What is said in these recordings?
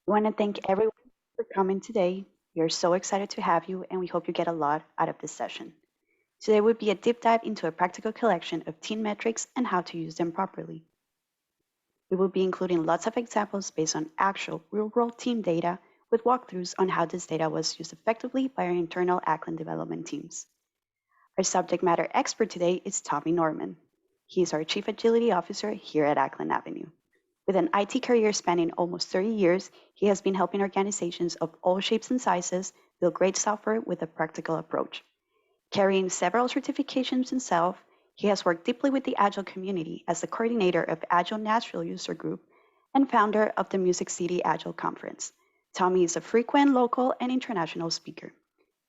I want to thank everyone for coming today. We are so excited to have you, and we hope you get a lot out of this session. Today will be a deep dive into a practical collection of team metrics and how to use them properly. We will be including lots of examples based on actual real-world team data with walkthroughs on how this data was used effectively by our internal Acklen development teams. Our subject matter expert today is Tommy Norman. He is our Chief Agility Officer here at Acklen Avenue. With an IT career spanning almost 30 years, he has been helping organizations of all shapes and sizes build great software with a practical approach. Carrying several certifications himself, he has worked deeply with the Agile community as the coordinator of Agile Nashville User Group and founder of the Music City Agile Conference. Tommy is a frequent local and international speaker.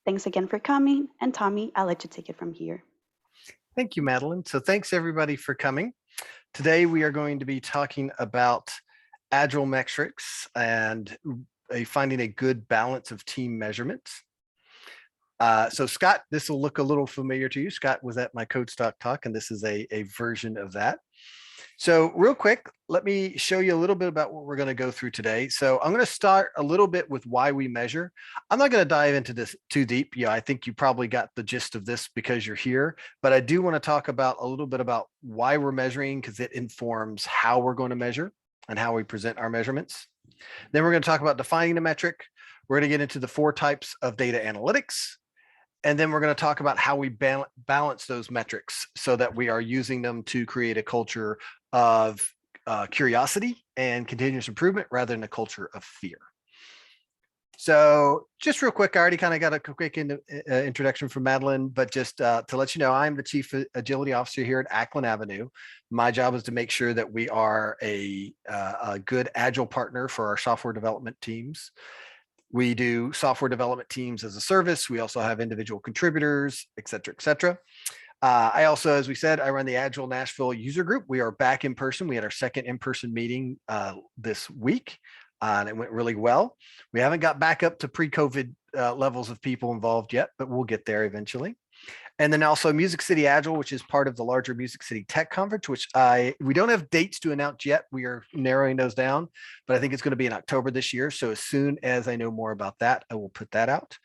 Thanks again for coming, and Tommy, I'll let you take it from here. Thank you, Madeline. So thanks everybody for coming. Today we are going to be talking about Agile metrics and finding a good balance of team measurements. So Scott, this will look a little familiar to you. Scott was at my Code Stock Talk, and this is a version of that. So real quick, let me show you a little bit about what we're going to go through today. So I'm going to start a little bit with why we measure. I'm not going to dive into this too deep. Yeah, I think you probably got the gist of this because you're here, but I do want to talk about a little bit about why we're measuring, because it informs how we're going to measure and how we present our measurements. Then we're going to talk about defining a metric. We're going to get into the 4 types of data analytics. And then we're going to talk about how we balance those metrics so that we are using them to create a culture of curiosity and continuous improvement rather than a culture of fear. So just real quick, I already kind of got a quick introduction from Madeline, but just to let you know, I'm the Chief Agility Officer here at Acklen Avenue. My job is to make sure that we are a good Agile partner for our software development teams. We do software development teams as a service. We also have individual contributors, et cetera, et cetera. I also, as we said, I run the Agile Nashville User Group. We are back in person. We had our second in-person meeting this week, and it went really well. We haven't got back up to pre-COVID levels of people involved yet, but we'll get there eventually. And then also Music City Agile, which is part of the larger Music City Tech Conference, which we don't have dates to announce yet. We are narrowing those down, but I think it's going to be in October this year. So as soon as I know more about that, I will put that out.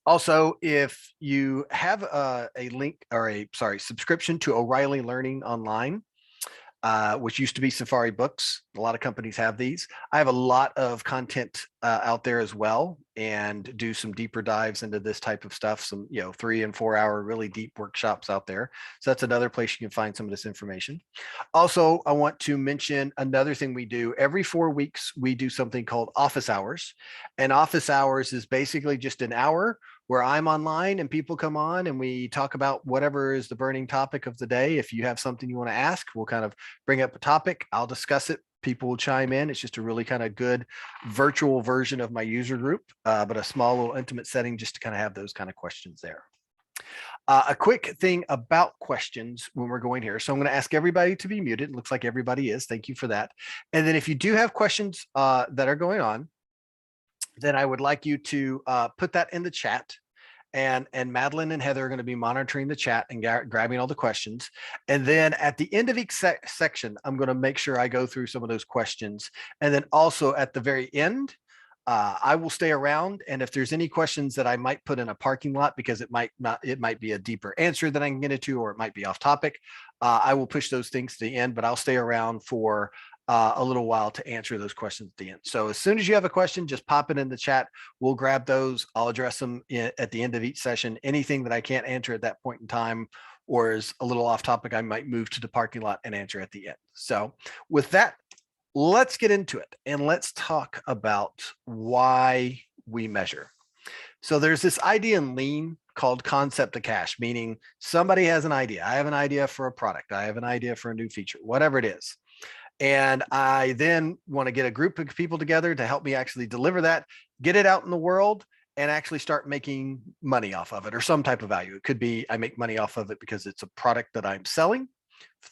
Also, if you have a link or subscription to O'Reilly Learning Online, which used to be Safari Books. A lot of companies have these. I have a lot of content out there as well, and do some deeper dives into this type of stuff. Some 3 and 4 hour really deep workshops out there. So that's another place you can find some of this information. Also, I want to mention another thing we do. Every 4 weeks, we do something called office hours. And office hours is basically just an hour where I'm online and people come on and we talk about whatever is the burning topic of the day. If you have something you want to ask, we'll kind of bring up a topic. I'll discuss it. People will chime in. It's just a really kind of good virtual version of my user group, but a small little intimate setting just to kind of have those kind of questions there. A quick thing about questions when we're going here. So I'm going to ask everybody to be muted. It looks like everybody is. Thank you for that. And then if you do have questions that are going on, then I would like you to put that in the chat. And Madeline and Heather are going to be monitoring the chat and grabbing all the questions. And then at the end of each section, I'm going to make sure I go through some of those questions. And then also at the very end, I will stay around. And if there's any questions that I might put in a parking lot because it might be a deeper answer that I can get into, or it might be off topic, I will push those things to the end, but I'll stay around for a little while to answer those questions at the end. So as soon as you have a question, just pop it in the chat. We'll grab those. I'll address them at the end of each session. Anything that I can't answer at that point in time or is a little off topic, I might move to the parking lot and answer at the end. So with that, let's get into it and let's talk about why we measure. So there's this idea in Lean called concept to cash, meaning somebody has an idea. I have an idea for a product. I have an idea for a new feature, whatever it is. And I then want to get a group of people together to help me actually deliver that, get it out in the world, and actually start making money off of it or some type of value. It could be I make money off of it because it's a product that I'm selling.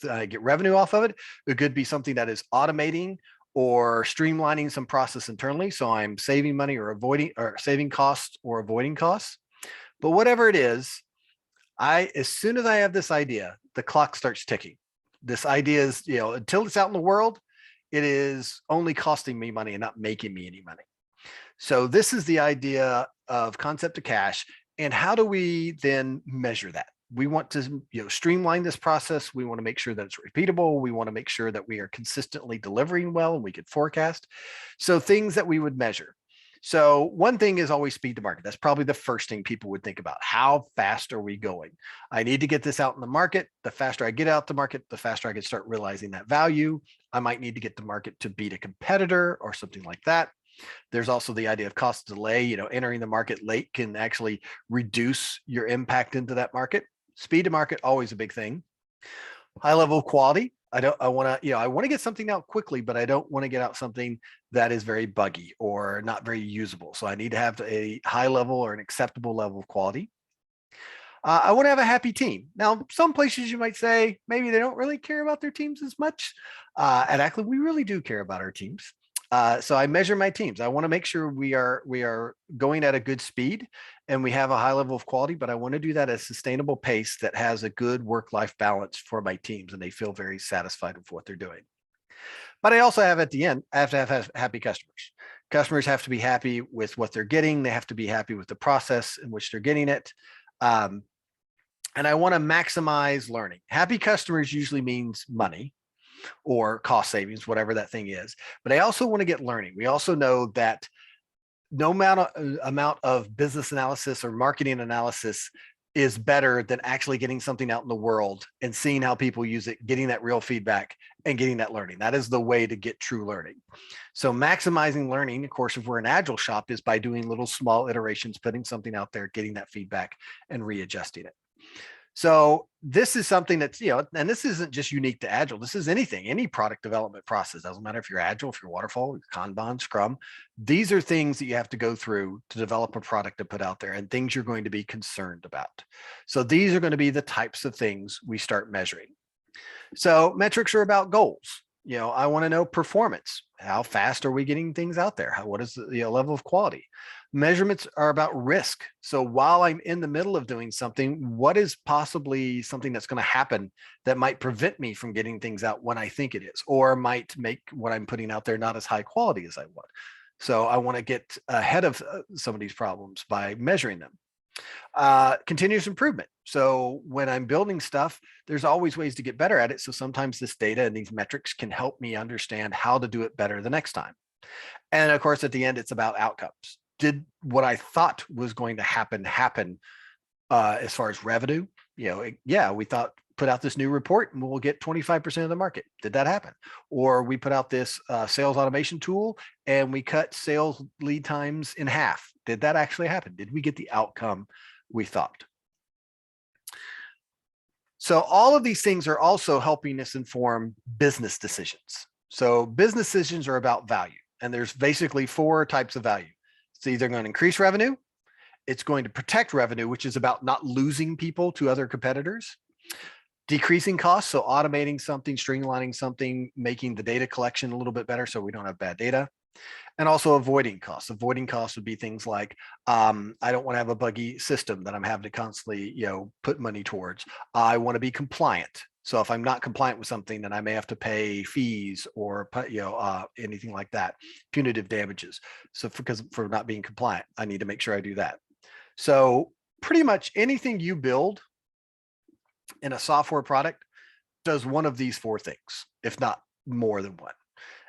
I get revenue off of it. It could be something that is automating or streamlining some process internally. So I'm saving money or saving costs or avoiding costs. But whatever it is, as soon as I have this idea, the clock starts ticking. This idea is, until it's out in the world, it is only costing me money and not making me any money. So this is the idea of concept to cash. And how do we then measure that? We want to streamline this process. We want to make sure that it's repeatable. We want to make sure that we are consistently delivering well and we could forecast. So things that we would measure. So one thing is always speed to market. That's probably the first thing people would think about. How fast are we going? I need to get this out in the market. The faster I get out the market, the faster I can start realizing that value. I might need to get the market to beat a competitor or something like that. There's also the idea of cost delay. Entering the market late can actually reduce your impact into that market. Speed to market, always a big thing. High level of quality. I want to get something out quickly, but I don't want to get out something that is very buggy or not very usable. So I need to have a high level or an acceptable level of quality. I want to have a happy team. Now, some places you might say maybe they don't really care about their teams as much. At Acklen, we really do care about our teams. So I measure my teams. I want to make sure we are going at a good speed and we have a high level of quality, but I want to do that at a sustainable pace that has a good work-life balance for my teams and they feel very satisfied with what they're doing. But I also have at the end, I have to have happy customers. Customers have to be happy with what they're getting. They have to be happy with the process in which they're getting it. And I want to maximize learning. Happy customers usually means money or cost savings, whatever that thing is. But I also want to get learning. We also know that no amount of business analysis or marketing analysis is better than actually getting something out in the world and seeing how people use it, getting that real feedback and getting that learning. That is the way to get true learning. So maximizing learning, of course, if we're an Agile shop, is by doing little small iterations, putting something out there, getting that feedback and readjusting it. So this is something that's, and this isn't just unique to Agile. This is anything, any product development process. Doesn't matter if you're Agile, if you're Waterfall, Kanban, Scrum. These are things that you have to go through to develop a product to put out there and things you're going to be concerned about. So these are going to be the types of things we start measuring. So metrics are about goals. I want to know performance. How fast are we getting things out there? What is the level of quality? Measurements are about risk. So while I'm in the middle of doing something, what is possibly something that's going to happen that might prevent me from getting things out when I think it is, or might make what I'm putting out there not as high quality as I want. So I want to get ahead of some of these problems by measuring them. Continuous improvement. So when I'm building stuff, there's always ways to get better at it. So sometimes this data and these metrics can help me understand how to do it better the next time. And of course, at the end, it's about outcomes. Did what I thought was going to happen as far as revenue? We thought put out this new report and we'll get 25% of the market. Did that happen? Or we put out this sales automation tool and we cut sales lead times in half. Did that actually happen? Did we get the outcome we thought? So all of these things are also helping us inform business decisions. So business decisions are about value. And there's basically 4 types of value. It's either going to increase revenue, it's going to protect revenue, which is about not losing people to other competitors, decreasing costs, so automating something, streamlining something, making the data collection a little bit better so we don't have bad data, and also avoiding costs. Avoiding costs would be things like, I don't want to have a buggy system that I'm having to constantly, put money towards. I want to be compliant. So if I'm not compliant with something, then I may have to pay fees or, anything like that, punitive damages. So for not being compliant, I need to make sure I do that. So pretty much anything you build in a software product does one of these 4 things, if not more than one.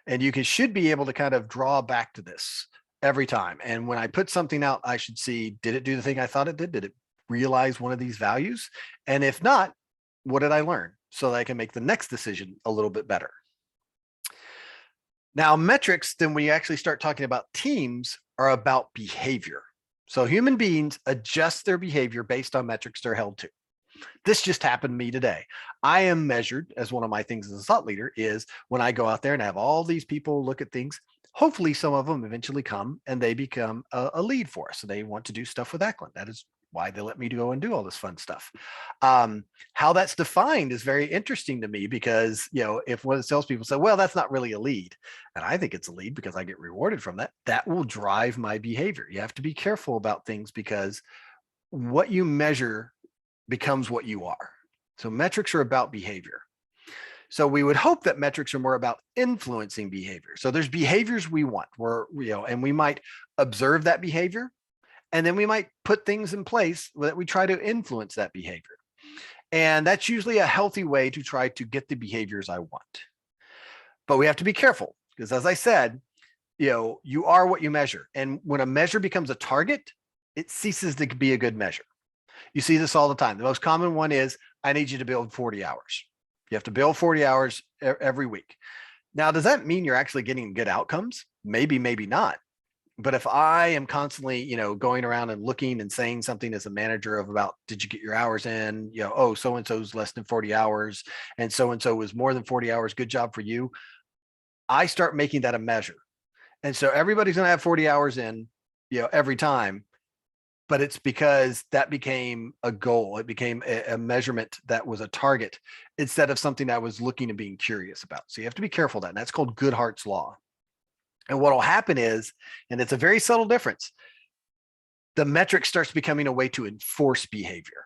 And you should be able to kind of draw back to this every time. And when I put something out, I should see, did it do the thing I thought it did? Did it realize one of these values? And if not, what did I learn? So that I can make the next decision a little bit better. Now, metrics, then we actually start talking about teams, are about behavior. So human beings adjust their behavior based on metrics they're held to. This just happened to me today. I am measured, as one of my things as a thought leader is when I go out there and have all these people look at things, hopefully some of them eventually come and they become a lead for us. So they want to do stuff with Acklen. That is why they let me go and do all this fun stuff. How that's defined is very interesting to me because, if one of the salespeople say, well, that's not really a lead, and I think it's a lead because I get rewarded from that, that will drive my behavior. You have to be careful about things because what you measure becomes what you are. So metrics are about behavior. So we would hope that metrics are more about influencing behavior. So there's behaviors we want and we might observe that behavior, and then we might put things in place that we try to influence that behavior. And that's usually a healthy way to try to get the behaviors I want. But we have to be careful because, as I said, you are what you measure. And when a measure becomes a target, it ceases to be a good measure. You see this all the time. The most common one is, I need you to build 40 hours. You have to build 40 hours every week. Now, does that mean you're actually getting good outcomes? Maybe, maybe not. But if I am constantly, going around and looking and saying something as a manager of about, did you get your hours in? Oh, so-and-so's less than 40 hours and so-and-so was more than 40 hours. Good job for you. I start making that a measure. And so everybody's going to have 40 hours in, every time. But it's because that became a goal. It became a measurement that was a target instead of something I was looking and being curious about. So you have to be careful of that. And that's called Goodhart's law. And what will happen is, and it's a very subtle difference, the metric starts becoming a way to enforce behavior.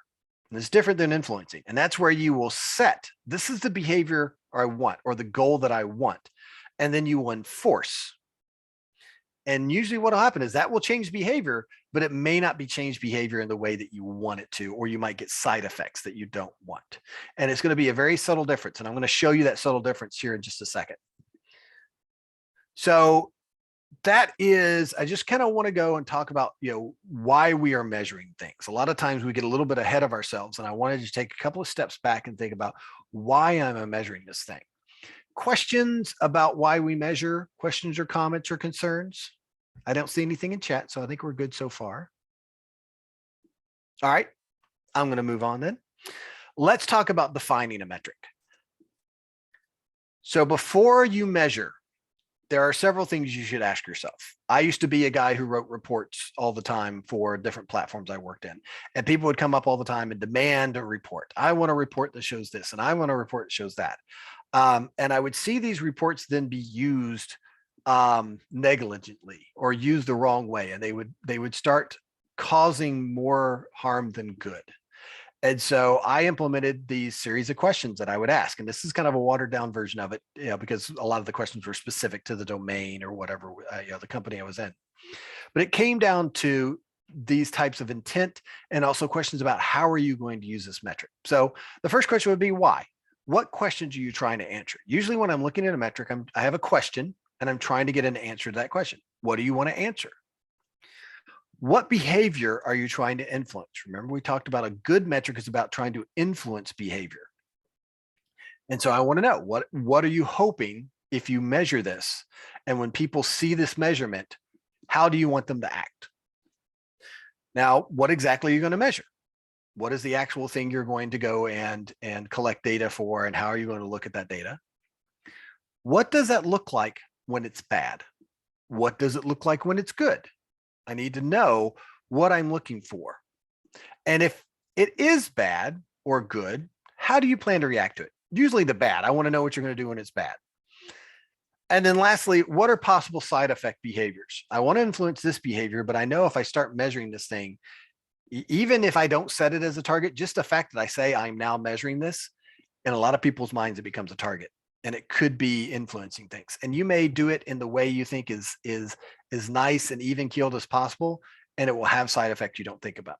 And it's different than influencing. And that's where you will set, this is the behavior I want, or the goal that I want. And then you will enforce. And usually what will happen is that will change behavior, but it may not be changed behavior in the way that you want it to, or you might get side effects that you don't want. And it's going to be a very subtle difference. And I'm going to show you that subtle difference here in just a second. So that is, I just kind of want to go and talk about, why we are measuring things. A lot of times we get a little bit ahead of ourselves, and I wanted to take a couple of steps back and think about why I'm measuring this thing. Questions about why we measure, questions or comments or concerns? I don't see anything in chat, so I think we're good so far. All right, I'm going to move on then. Let's talk about defining a metric. So before you measure, there are several things you should ask yourself. I used to be a guy who wrote reports all the time for different platforms I worked in. And people would come up all the time and demand a report. I want a report that shows this, and I want a report that shows that. And I would see these reports then be used negligently or used the wrong way. And they would start causing more harm than good. And so I implemented these series of questions that I would ask. And this is kind of a watered down version of it, because a lot of the questions were specific to the domain or whatever, the company I was in. But it came down to these types of intent and also questions about how are you going to use this metric. So the first question would be why? What questions are you trying to answer? Usually when I'm looking at a metric, I have a question and I'm trying to get an answer to that question. What do you want to answer? What behavior are you trying to influence? Remember, we talked about a good metric is about trying to influence behavior. And so I want to know what are you hoping if you measure this? And when people see this measurement, how do you want them to act? Now, what exactly are you going to measure? What is the actual thing you're going to go and collect data for? And how are you going to look at that data? What does that look like when it's bad? What does it look like when it's good? I need to know what I'm looking for. And if it is bad or good, how do you plan to react to it? Usually the bad. I want to know what you're going to do when it's bad. And then lastly, what are possible side effect behaviors? I want to influence this behavior, but I know if I start measuring this thing, even if I don't set it as a target, just the fact that I say I'm now measuring this, in a lot of people's minds, it becomes a target. And it could be influencing things. And you may do it in the way you think is nice and even keeled as possible, and it will have side effects you don't think about.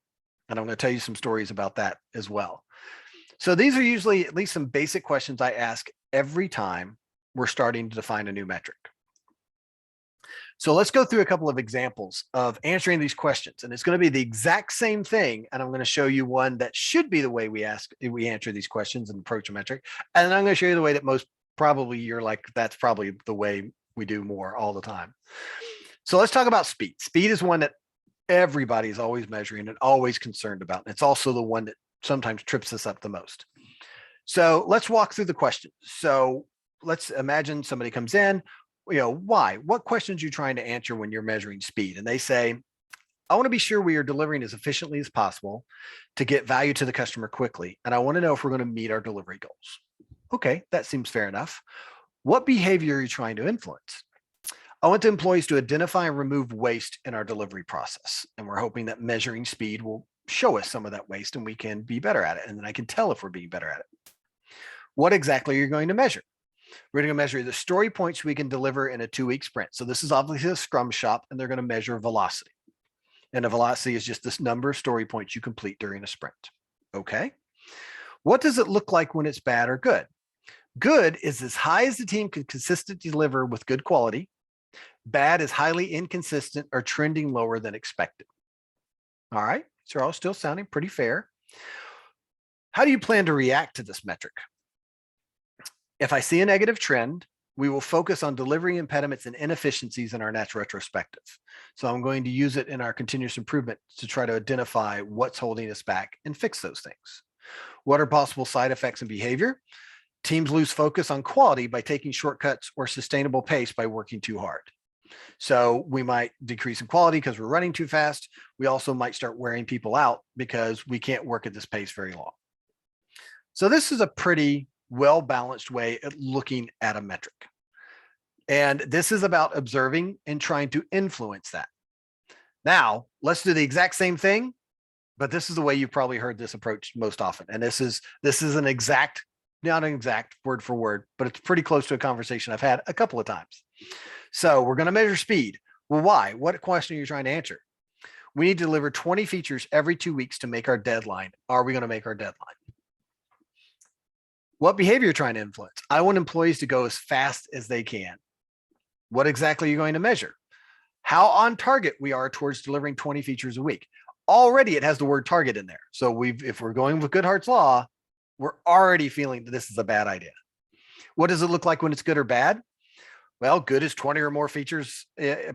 And I'm going to tell you some stories about that as well. So these are usually at least some basic questions I ask every time we're starting to define a new metric. So let's go through a couple of examples of answering these questions. And it's going to be the exact same thing. And I'm going to show you one that should be the way we answer these questions and approach a metric. And I'm going to show you the way that most probably you're like, that's probably the way we do more all the time. So let's talk about speed. Speed is one that everybody's always measuring and always concerned about. And it's also the one that sometimes trips us up the most. So let's walk through the questions. So let's imagine somebody comes in, why? What questions are you trying to answer when you're measuring speed? And they say, I want to be sure we are delivering as efficiently as possible to get value to the customer quickly. And I want to know if we're going to meet our delivery goals. Okay, that seems fair enough. What behavior are you trying to influence? I want the employees to identify and remove waste in our delivery process. And we're hoping that measuring speed will show us some of that waste and we can be better at it. And then I can tell if we're being better at it. What exactly are you going to measure? We're going to measure the story points we can deliver in a 2-week sprint. So this is obviously a scrum shop, and they're going to measure velocity. And a velocity is just this number of story points you complete during a sprint. Okay. What does it look like when it's bad or good? Good is as high as the team can consistently deliver with good quality. Bad is highly inconsistent or trending lower than expected. All right. So all still sounding pretty fair. How do you plan to react to this metric? If I see a negative trend, we will focus on delivery impediments and inefficiencies in our next retrospective. So I'm going to use it in our continuous improvement to try to identify what's holding us back and fix those things. What are possible side effects and behavior? Teams lose focus on quality by taking shortcuts or sustainable pace by working too hard. So we might decrease in quality because we're running too fast. We also might start wearing people out because we can't work at this pace very long. So this is a pretty well-balanced way of looking at a metric. And this is about observing and trying to influence that. Now, let's do the exact same thing, but this is the way you've probably heard this approach most often. And this is an exact, not an exact word for word, but it's pretty close to a conversation I've had a couple of times. So we're going to measure speed. Well, why? What question are you trying to answer? We need to deliver 20 features every 2 weeks to make our deadline. Are we going to make our deadline? What behavior are you trying to influence? I want employees to go as fast as they can. What exactly are you going to measure? How on target we are towards delivering 20 features a week. Already it has the word target in there. So if we're going with Goodhart's law, we're already feeling that this is a bad idea. What does it look like when it's good or bad? Well, good is 20 or more features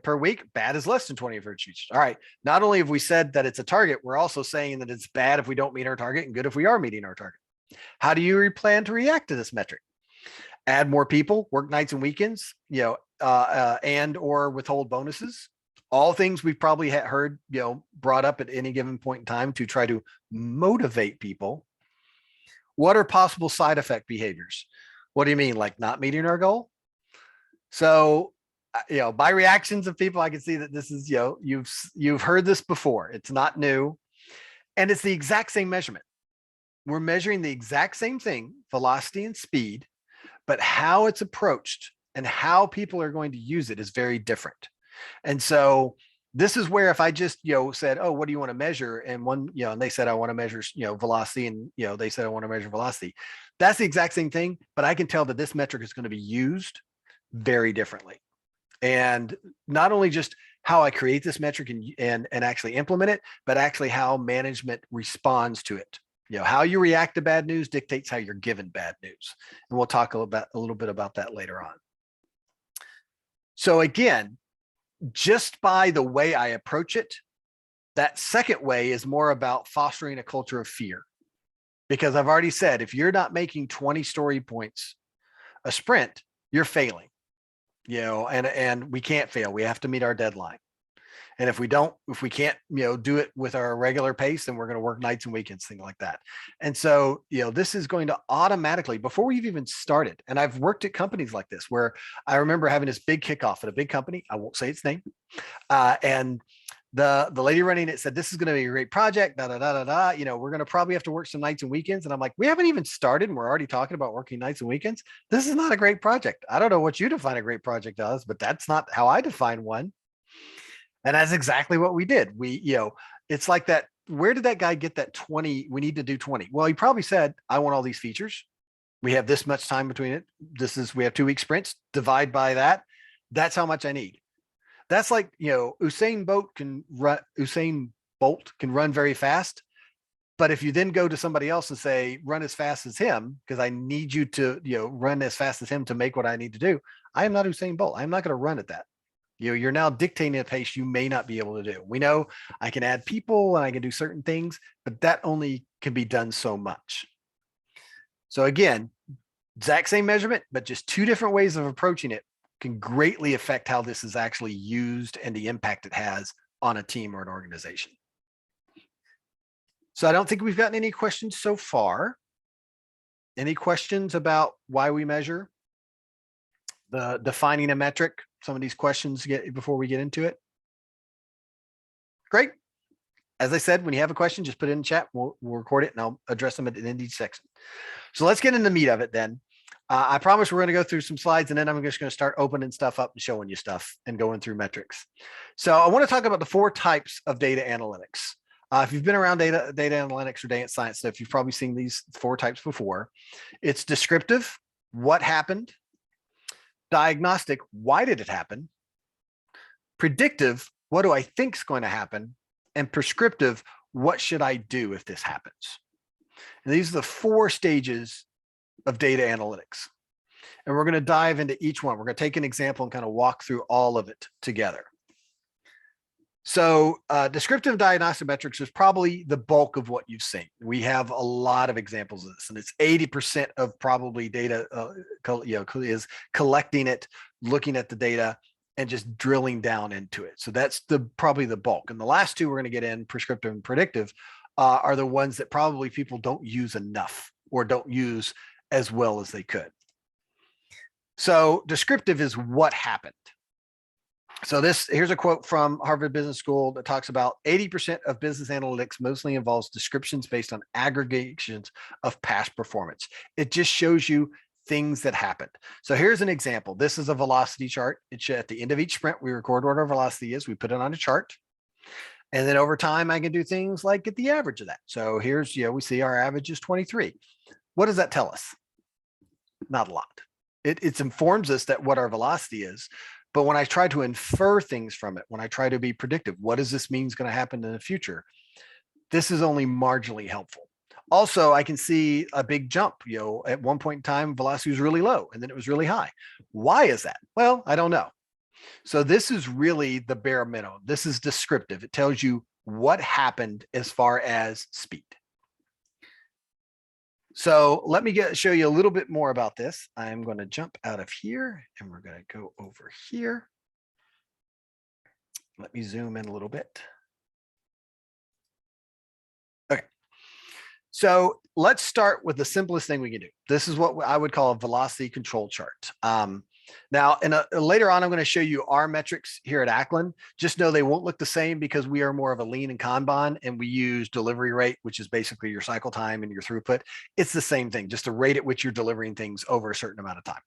per week. Bad is less than 20 features. All right. Not only have we said that it's a target, we're also saying that it's bad if we don't meet our target and good if we are meeting our target. How do you plan to react to this metric? Add more people, work nights and weekends, and or withhold bonuses. All things we've probably heard, brought up at any given point in time to try to motivate people. What are possible side effect behaviors? What do you mean, like not meeting our goal? So, by reactions of people, I can see that this is, you've heard this before. It's not new, and it's the exact same measurement. We're measuring the exact same thing, velocity and speed, but how it's approached and how people are going to use it is very different. And so this is where if I just, said, oh, what do you want to measure? And and they said, I want to measure, velocity. And, they said, I want to measure velocity. That's the exact same thing, but I can tell that this metric is going to be used very differently. And not only just how I create this metric and actually implement it, but actually how management responds to it. How you react to bad news dictates how you're given bad news. And we'll talk a little bit about that later on. So again, just by the way I approach it, that second way is more about fostering a culture of fear. Because I've already said, if you're not making 20 story points a sprint, you're failing. And we can't fail. We have to meet our deadline. And if we can't, do it with our regular pace, then we're going to work nights and weekends, things like that. And so, this is going to automatically, before we've even started, and I've worked at companies like this where I remember having this big kickoff at a big company. I won't say its name. And the lady running it said, this is going to be a great project, we're going to probably have to work some nights and weekends. And I'm like, we haven't even started and we're already talking about working nights and weekends. This is not a great project. I don't know what you define a great project as, but that's not how I define one. And that's exactly what we did. It's like that. Where did that guy get that 20? We need to do 20. Well, he probably said, I want all these features. We have this much time between it. We have 2-week sprints, divide by that. That's how much I need. That's like, Usain Bolt can run very fast. But if you then go to somebody else and say, run as fast as him, because I need you to, run as fast as him to make what I need to do. I am not Usain Bolt. I'm not going to run at that. You're now dictating a pace you may not be able to do. We know I can add people and I can do certain things, but that only can be done so much. So again, exact same measurement, but just 2 different ways of approaching it can greatly affect how this is actually used and the impact it has on a team or an organization. So I don't think we've gotten any questions so far. Any questions about why we measure? The defining a metric, some of these questions before we get into it. Great. As I said, when you have a question, just put it in chat. We'll record it and I'll address them at the end of each section. So let's get into the meat of it then. I promise we're going to go through some slides and then I'm just going to start opening stuff up and showing you stuff and going through metrics. So I want to talk about the 4 types of data analytics. If you've been around data analytics or data science stuff, you've probably seen these 4 types before. It's descriptive, what happened; diagnostic, why did it happen; predictive, what do I think is going to happen; and prescriptive, what should I do if this happens? And these are the 4 stages of data analytics. And we're going to dive into each one. We're going to take an example and kind of walk through all of it together. So descriptive diagnostic metrics is probably the bulk of what you've seen. We have a lot of examples of this, and it's 80% of probably data is collecting it, looking at the data, and just drilling down into it. So that's probably the bulk. And the last 2 we're going to get in, prescriptive and predictive, are the ones that probably people don't use enough or don't use as well as they could. So descriptive is what happened. So here's a quote from Harvard Business School that talks about 80% of business analytics mostly involves descriptions based on aggregations of past performance. It just shows you things that happened. So here's an example. This is a velocity chart. It's at the end of each sprint. We record what our velocity is. We put it on a chart. And then over time, I can do things like get the average of that. So here's, we see our average is 23. What does that tell us? Not a lot. It informs us that what our velocity is. But when I try to infer things from it, when I try to be predictive, what does this mean is going to happen in the future? This is only marginally helpful. Also, I can see a big jump. At one point in time, velocity was really low and then it was really high. Why is that? Well, I don't know. So this is really the bare minimum. This is descriptive. It tells you what happened as far as speed. So let me show you a little bit more about this. I'm going to jump out of here and we're going to go over here. Let me zoom in a little bit. Okay. So let's start with the simplest thing we can do. This is what I would call a velocity control chart. Now, later on, I'm going to show you our metrics here at Acklen. Just know they won't look the same because we are more of a lean and Kanban, and we use delivery rate, which is basically your cycle time and your throughput. It's the same thing, just the rate at which you're delivering things over a certain amount of time.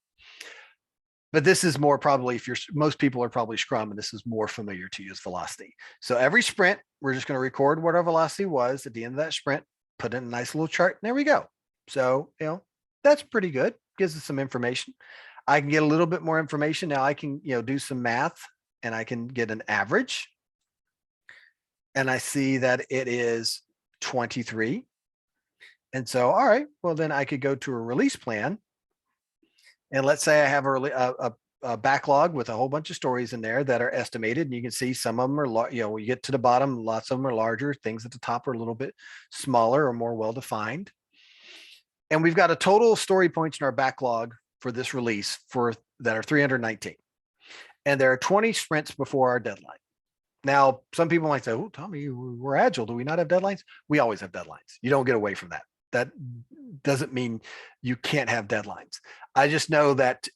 But this is more probably, most people are probably Scrum, and this is more familiar to you as velocity. So every sprint, we're just going to record what our velocity was at the end of that sprint, put in a nice little chart, and there we go. So, that's pretty good. Gives us some information. I can get a little bit more information. Now I can, do some math and I can get an average. And I see that it is 23. And so, all right, well, then I could go to a release plan. And let's say I have a backlog with a whole bunch of stories in there that are estimated. And you can see some of them are, when you get to the bottom, lots of them are larger. Things at the top are a little bit smaller or more well-defined. And we've got a total story points in our backlog for this release that are 319. And there are 20 sprints before our deadline. Now, some people might say, oh, Tommy, we're Agile. Do we not have deadlines? We always have deadlines. You don't get away from that. That doesn't mean you can't have deadlines. I just know that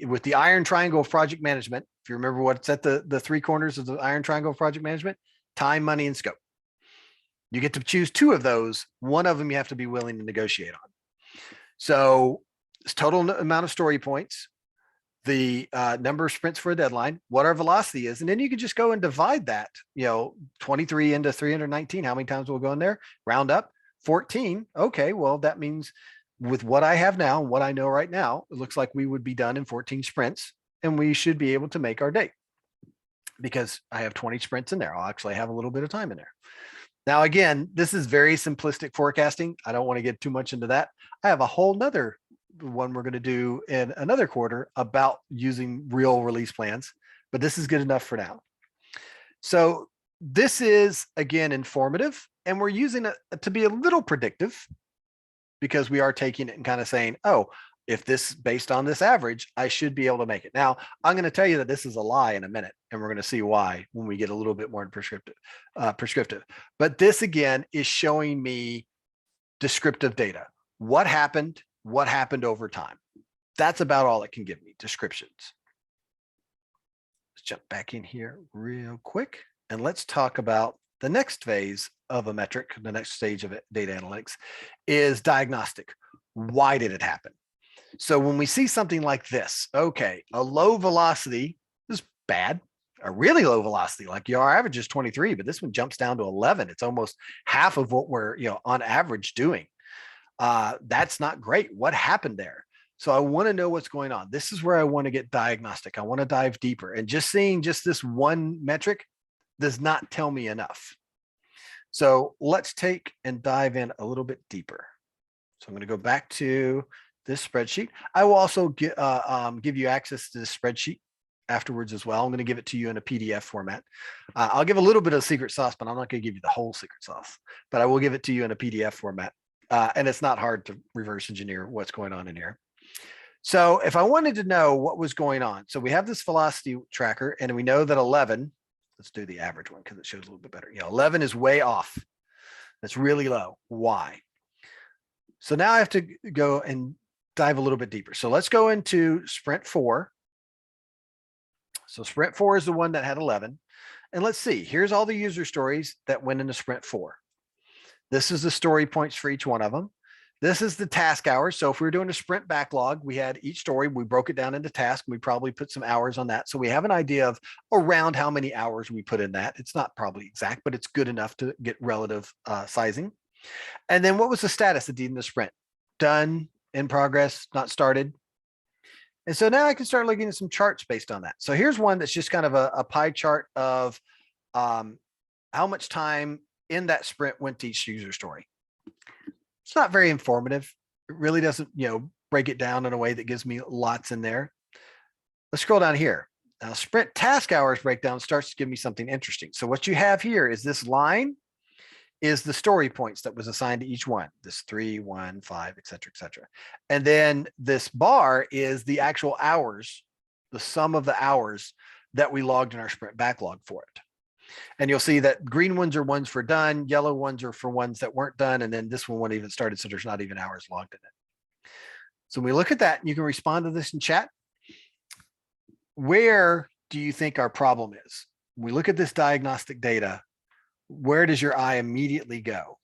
with the iron triangle of project management, if you remember what's at the 3 corners of the iron triangle of project management, time, money, and scope. You get to choose 2 of those. One of them you have to be willing to negotiate on. So it's total amount of story points, the number of sprints for a deadline, what our velocity is, and then you can just go and divide that, 23 into 319. How many times will go in there? Round up 14. Okay, well, that means with what I have now, what I know right now, it looks like we would be done in 14 sprints, and we should be able to make our date because I have 20 sprints in there. I'll actually have a little bit of time in there. Now, again, this is very simplistic forecasting. I don't want to get too much into that. I have a whole nother one we're going to do in another quarter about using real release plans, but this is good enough for now. So this is, again, informative, and we're using it to be a little predictive because we are taking it and kind of saying, oh, if this based on this average, I should be able to make it. Now, I'm going to tell you that this is a lie in a minute, and we're going to see why when we get a little bit more prescriptive. But this, again, is showing me descriptive data. What happened over time. That's about all it can give me, descriptions. Let's jump back in here real quick, and let's talk about The next phase of a metric, the next stage of it, data analytics, is diagnostic. Why did it happen? So when we see something like this, okay, a low velocity is bad. A really low velocity, like our average is 23, but this one jumps down to 11. It's almost half of what we're, on average doing. That's not great. What happened there? So I want to know what's going on. This is where I want to get diagnostic. I want to dive deeper. And just seeing just this one metric does not tell me enough. So let's take and dive in a little bit deeper. So I'm going to go back to this spreadsheet. I will also give you access to this spreadsheet afterwards as well. I'm going to give it to you in a PDF format. I'll give a little bit of secret sauce, but I'm not going to give you the whole secret sauce, but I will give it to you in a PDF format. And it's not hard to reverse engineer what's going on in here. So if I wanted to know what was going on, so we have this velocity tracker and we know that 11, let's do the average one because it shows a little bit better. 11 is way off. That's really low. Why? So now I have to go and dive a little bit deeper. So let's go into sprint 4. So sprint 4 is the one that had 11. And let's see, here's all the user stories that went into sprint 4. This is the story points for each one of them. This is the task hours. So if we were doing a sprint backlog, we had each story, we broke it down into tasks. We probably put some hours on that. So we have an idea of around how many hours we put in that. It's not probably exact, but it's good enough to get relative sizing. And then what was the status at the end of the sprint? Done, in progress, not started. And so now I can start looking at some charts based on that. So here's one that's just kind of a pie chart of how much time in that sprint went to each user story. It's not very informative. It really doesn't, break it down in a way that gives me lots in there. Let's scroll down here. Now, sprint task hours breakdown starts to give me something interesting. So what you have here is this line is the story points that was assigned to each one, this 3, 1, 5, et cetera, et cetera. And then this bar is the actual hours, the sum of the hours that we logged in our sprint backlog for it. And you'll see that green ones are ones for done, yellow ones are for ones that weren't done, and then this one wasn't even started, so there's not even hours logged in it. So when we look at that, you can respond to this in chat. Where do you think our problem is? When we look at this diagnostic data, where does your eye immediately go?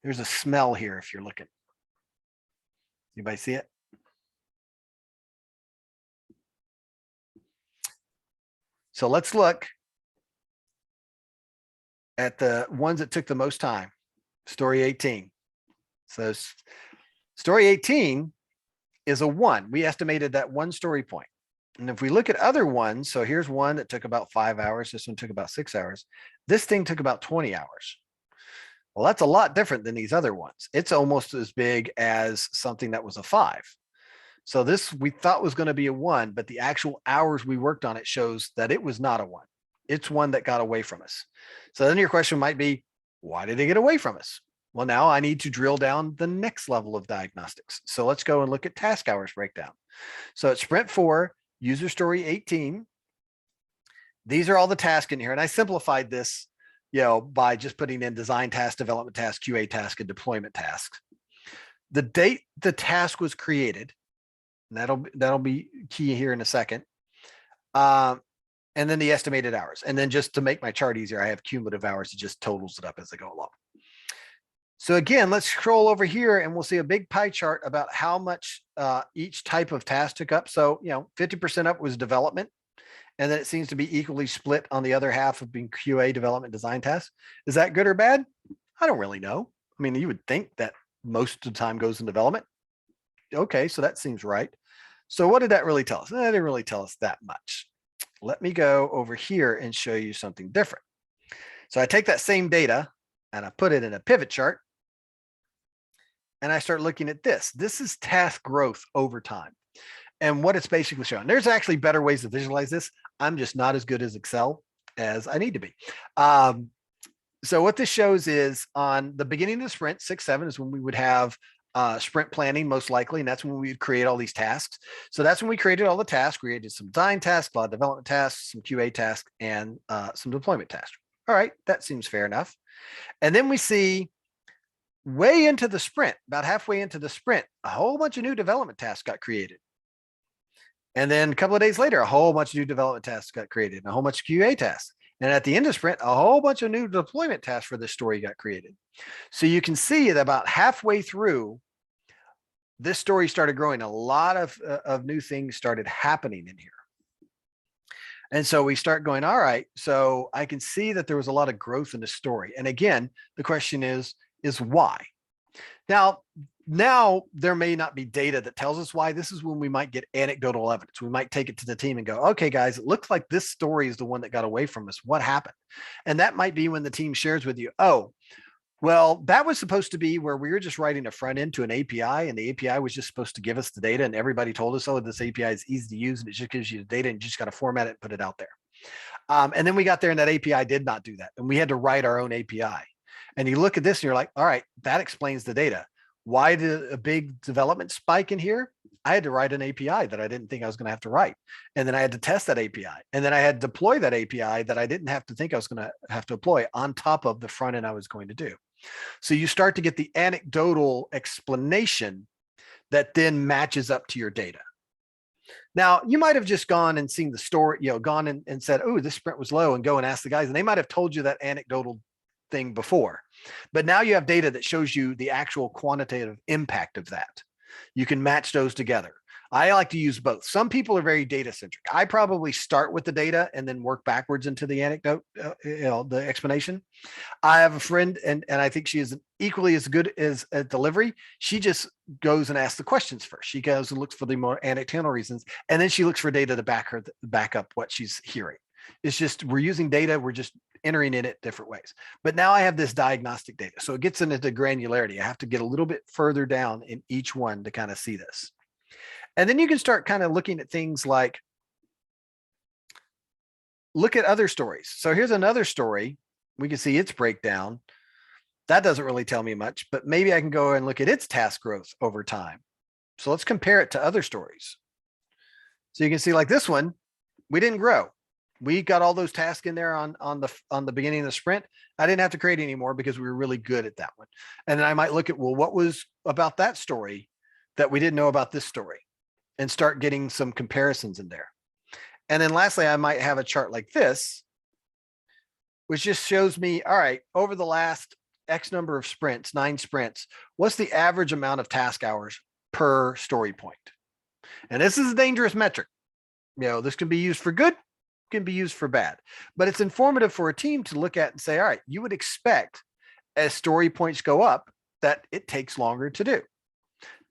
There's a smell here if you're looking. Anybody see it? So let's look at the ones that took the most time. Story 18. So story 18 is a 1. We estimated that 1 story point. And if we look at other ones, so here's one that took about 5 hours. This one took about 6 hours. This thing took about 20 hours. Well, that's a lot different than these other ones. It's almost as big as something that was a 5. So this we thought was going to be a 1, but the actual hours we worked on it shows that it was not a 1. It's one that got away from us. So then your question might be, why did it get away from us? Well, now I need to drill down the next level of diagnostics. So let's go and look at task hours breakdown. So at sprint 4, user story 18, these are all the tasks in here. And I simplified this, by just putting in design task, development task, QA task, and deployment tasks. The date the task was created, and that'll be key here in a second. And then the estimated hours. And then just to make my chart easier, I have cumulative hours. It just totals it up as I go along. So again, let's scroll over here and we'll see a big pie chart about how much each type of task took up. So, 50% up was development. And then it seems to be equally split on the other half of being QA, development, design tasks. Is that good or bad? I don't really know. I mean, you would think that most of the time goes in development. Okay, so that seems right. So what did that really tell us? That didn't really tell us that much. Let me go over here and show you something different. So I take that same data and I put it in a pivot chart. And I start looking at this. This is task growth over time. And what it's basically showing. There's actually better ways to visualize this. I'm just not as good as Excel as I need to be. So what this shows is on the beginning of the sprint, 6, 7 is when we would have sprint planning most likely, and that's when we would create all these tasks. So that's when we created all the tasks, created some design tasks, a lot of development tasks, some QA tasks, and some deployment tasks. All right, that seems fair enough. And then we see way into the sprint, about halfway into the sprint, a whole bunch of new development tasks got created. And then a couple of days later, a whole bunch of new development tasks got created and a whole bunch of QA tasks. And at the end of sprint, a whole bunch of new deployment tasks for this story got created. So you can see that about halfway through, this story started growing. A lot of new things started happening in here. And so we start going, all right, so I can see that there was a lot of growth in the story. And again, the question is why? Now there may not be data that tells us why. This is when we might get anecdotal evidence. We might take it to the team and go, okay, guys, it looks like this story is the one that got away from us. What happened? And that might be when the team shares with you, oh, well, that was supposed to be where we were just writing a front end to an API, and the API was just supposed to give us the data. And everybody told us, oh, this API is easy to use and it just gives you the data and you just got to format it and put it out there. And then we got there and that API did not do that. And we had to write our own API. And you look at this and you're like, all right, that explains the data. Why did a big development spike in here? I had to write an API that I didn't think I was going to have to write. And then I had to test that API. And then I had to deploy that API that I didn't have to think I was going to have to deploy on top of the front end I was going to do. So you start to get the anecdotal explanation that then matches up to your data. Now, you might have just gone and seen the story, gone and said, oh, this sprint was low, and go and ask the guys. And they might have told you that anecdotal thing before. But now you have data that shows you the actual quantitative impact of that. You can match those together. I like to use both. Some people are very data centric. I probably start with the data and then work backwards into the anecdote, the explanation. I have a friend, and I think she is equally as good as a delivery. She just goes and asks the questions first. She goes and looks for the more anecdotal reasons, and then she looks for data to back up what she's hearing. It's just we're using data, we're just entering in it different ways. But now I have this diagnostic data, so it gets into the granularity. I have to get a little bit further down in each one to kind of see this. And then you can start kind of looking at things like, look at other stories. So here's another story. We can see its breakdown. That doesn't really tell me much, but maybe I can go and look at its task growth over time. So let's compare it to other stories. So you can see like this one, we didn't grow. We got all those tasks in there on the beginning of the sprint. I didn't have to create any more because we were really good at that one. And then I might look at, well, what was about that story that we didn't know about this story, and start getting some comparisons in there. And then lastly, I might have a chart like this, which just shows me, all right, over the last X number of sprints, 9 sprints, what's the average amount of task hours per story point? And this is a dangerous metric. This can be used for good, can be used for bad, but it's informative for a team to look at and say, all right, you would expect as story points go up that it takes longer to do.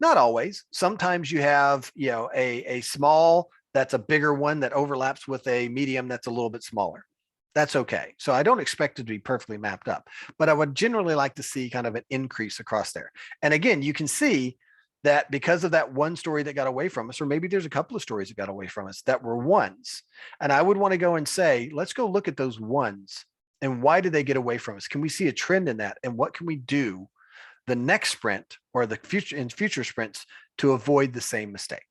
Not always. Sometimes you have, a small that's a bigger one that overlaps with a medium that's a little bit smaller. That's okay. So I don't expect it to be perfectly mapped up, but I would generally like to see kind of an increase across there. And again, you can see that because of that one story that got away from us, or maybe there's a couple of stories that got away from us that were ones. And I would want to go and say, let's go look at those ones and why did they get away from us? Can we see a trend in that? And what can we do the next sprint or the future sprints to avoid the same mistake?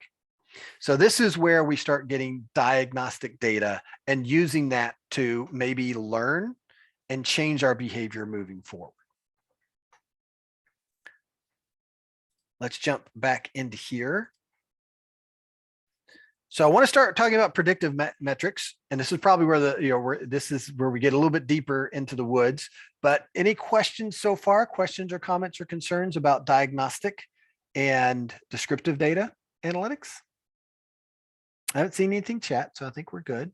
So this is where we start getting diagnostic data and using that to maybe learn and change our behavior moving forward. Let's jump back into here. So I want to start talking about predictive metrics, and this is probably where this is where we get a little bit deeper into the woods. But any questions so far? Questions or comments or concerns about diagnostic and descriptive data analytics? I haven't seen anything chat, so I think we're good.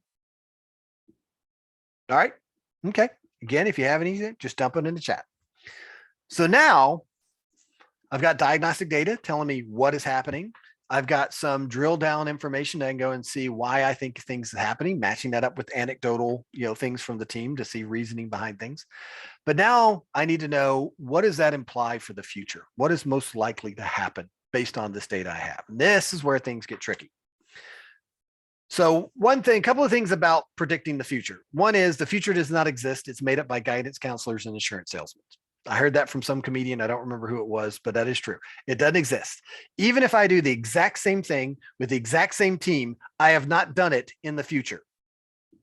All right. Okay. Again, if you have anything, just dump it in the chat. So now I've got diagnostic data telling me what is happening. I've got some drill down information that I can go and see why I think things are happening, matching that up with anecdotal, things from the team to see reasoning behind things. But now I need to know, what does that imply for the future? What is most likely to happen based on this data I have? And this is where things get tricky. So a couple of things about predicting the future. One is the future does not exist. It's made up by guidance counselors and insurance salesmen. I heard that from some comedian. I don't remember who it was, but that is true. It doesn't exist. Even if I do the exact same thing with the exact same team, I have not done it in the future.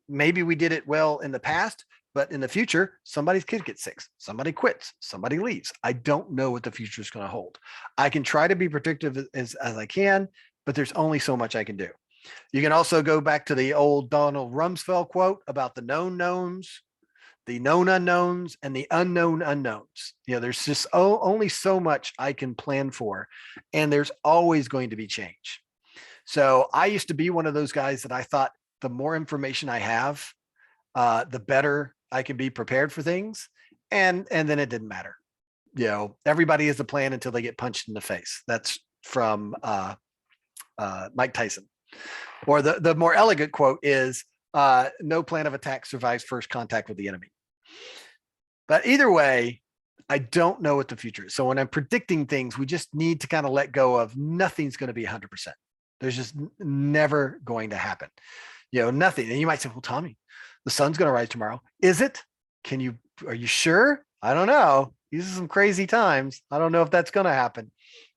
Maybe we did it well in the past, but in the future, somebody's kid gets sick, somebody quits, somebody leaves. I don't know what the future is going to hold. I can try to be predictive as I can, but there's only so much I can do. You can also go back to the old Donald Rumsfeld quote about the known knowns, the known unknowns, and the unknown unknowns. There's just only so much I can plan for, and there's always going to be change. So I used to be one of those guys that I thought the more information I have, the better I can be prepared for things. And then it didn't matter. Everybody has a plan until they get punched in the face. That's from Mike Tyson. Or the more elegant quote is, no plan of attack survives first contact with the enemy. But either way, I don't know what the future is. So when I'm predicting things, we just need to kind of let go of nothing's going to be 100%. There's just never going to happen. Nothing. And you might say, well, Tommy, the sun's going to rise tomorrow. Is it? Are you sure? I don't know. These are some crazy times. I don't know if that's going to happen.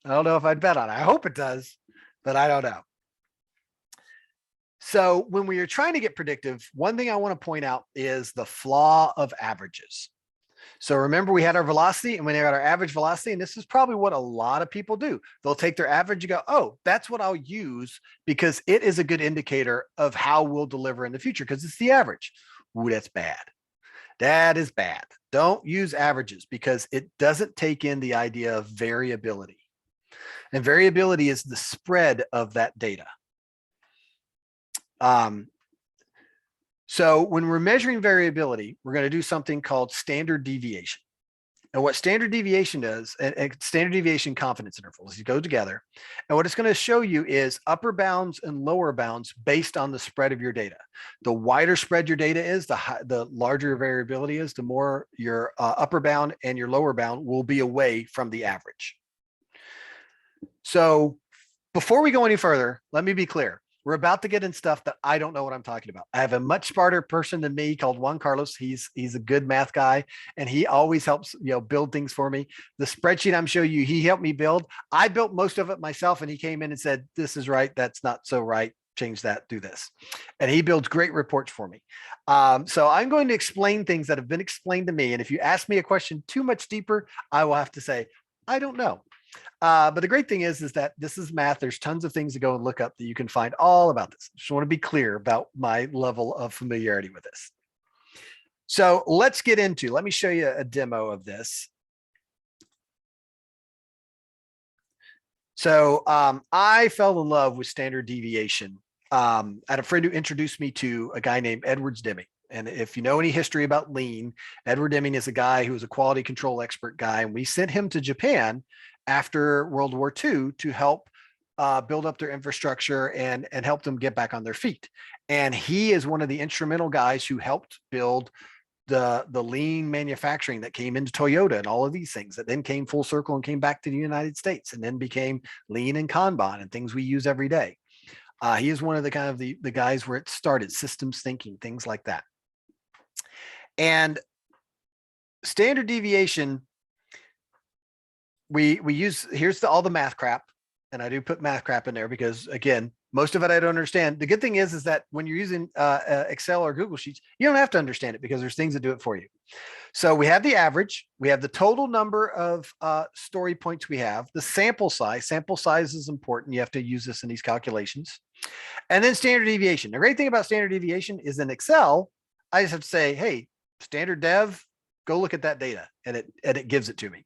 I don't know if I'd bet on it. I hope it does, but I don't know. So when we are trying to get predictive, one thing I want to point out is the flaw of averages. So remember, we had our velocity and we got our average velocity, and this is probably what a lot of people do. They'll take their average and go, oh, that's what I'll use because it is a good indicator of how we'll deliver in the future because it's the average. Ooh, that's bad. That is bad. Don't use averages because it doesn't take in the idea of variability. And variability is the spread of that data. So when we're measuring variability, we're going to do something called standard deviation. And what standard deviation does, and standard deviation confidence intervals, you go together. And what it's going to show you is upper bounds and lower bounds based on the spread of your data. The wider spread your data is, the larger your variability is, the more your upper bound and your lower bound will be away from the average. So before we go any further, let me be clear. We're about to get in stuff that I don't know what I'm talking about. I have a much smarter person than me called Juan Carlos. He's a good math guy, and he always helps build things for me. The spreadsheet I'm showing you, he helped me build. I built most of it myself, and he came in and said, "This is right. That's not so right. Change that. Do this." And he builds great reports for me. So I'm going to explain things that have been explained to me. And if you ask me a question too much deeper, I will have to say, I don't know. But the great thing is that this is math. There's tons of things to go and look up that you can find all about this. Just want to be clear about my level of familiarity with this. So let me show you a demo of this. So I fell in love with standard deviation. I had a friend who introduced me to a guy named Edwards Deming. And if you know any history about lean, Edward Deming is a guy who was a quality control expert guy. And we sent him to Japan after World War II to help build up their infrastructure and help them get back on their feet. And he is one of the instrumental guys who helped build the lean manufacturing that came into Toyota and all of these things that then came full circle and came back to the United States and then became lean and Kanban and things we use every day. He is one of the guys where it started, systems thinking, things like that. And standard deviation, we use, here's all the math crap. And I do put math crap in there because, again, most of it I don't understand. The good thing is that when you're using Excel or Google Sheets, you don't have to understand it because there's things that do it for you. So we have the average, we have the total number of story points we have, the sample size. Sample size is important. You have to use this in these calculations. And then standard deviation. The great thing about standard deviation is in Excel, I just have to say, hey, standard dev, go look at that data, and it gives it to me.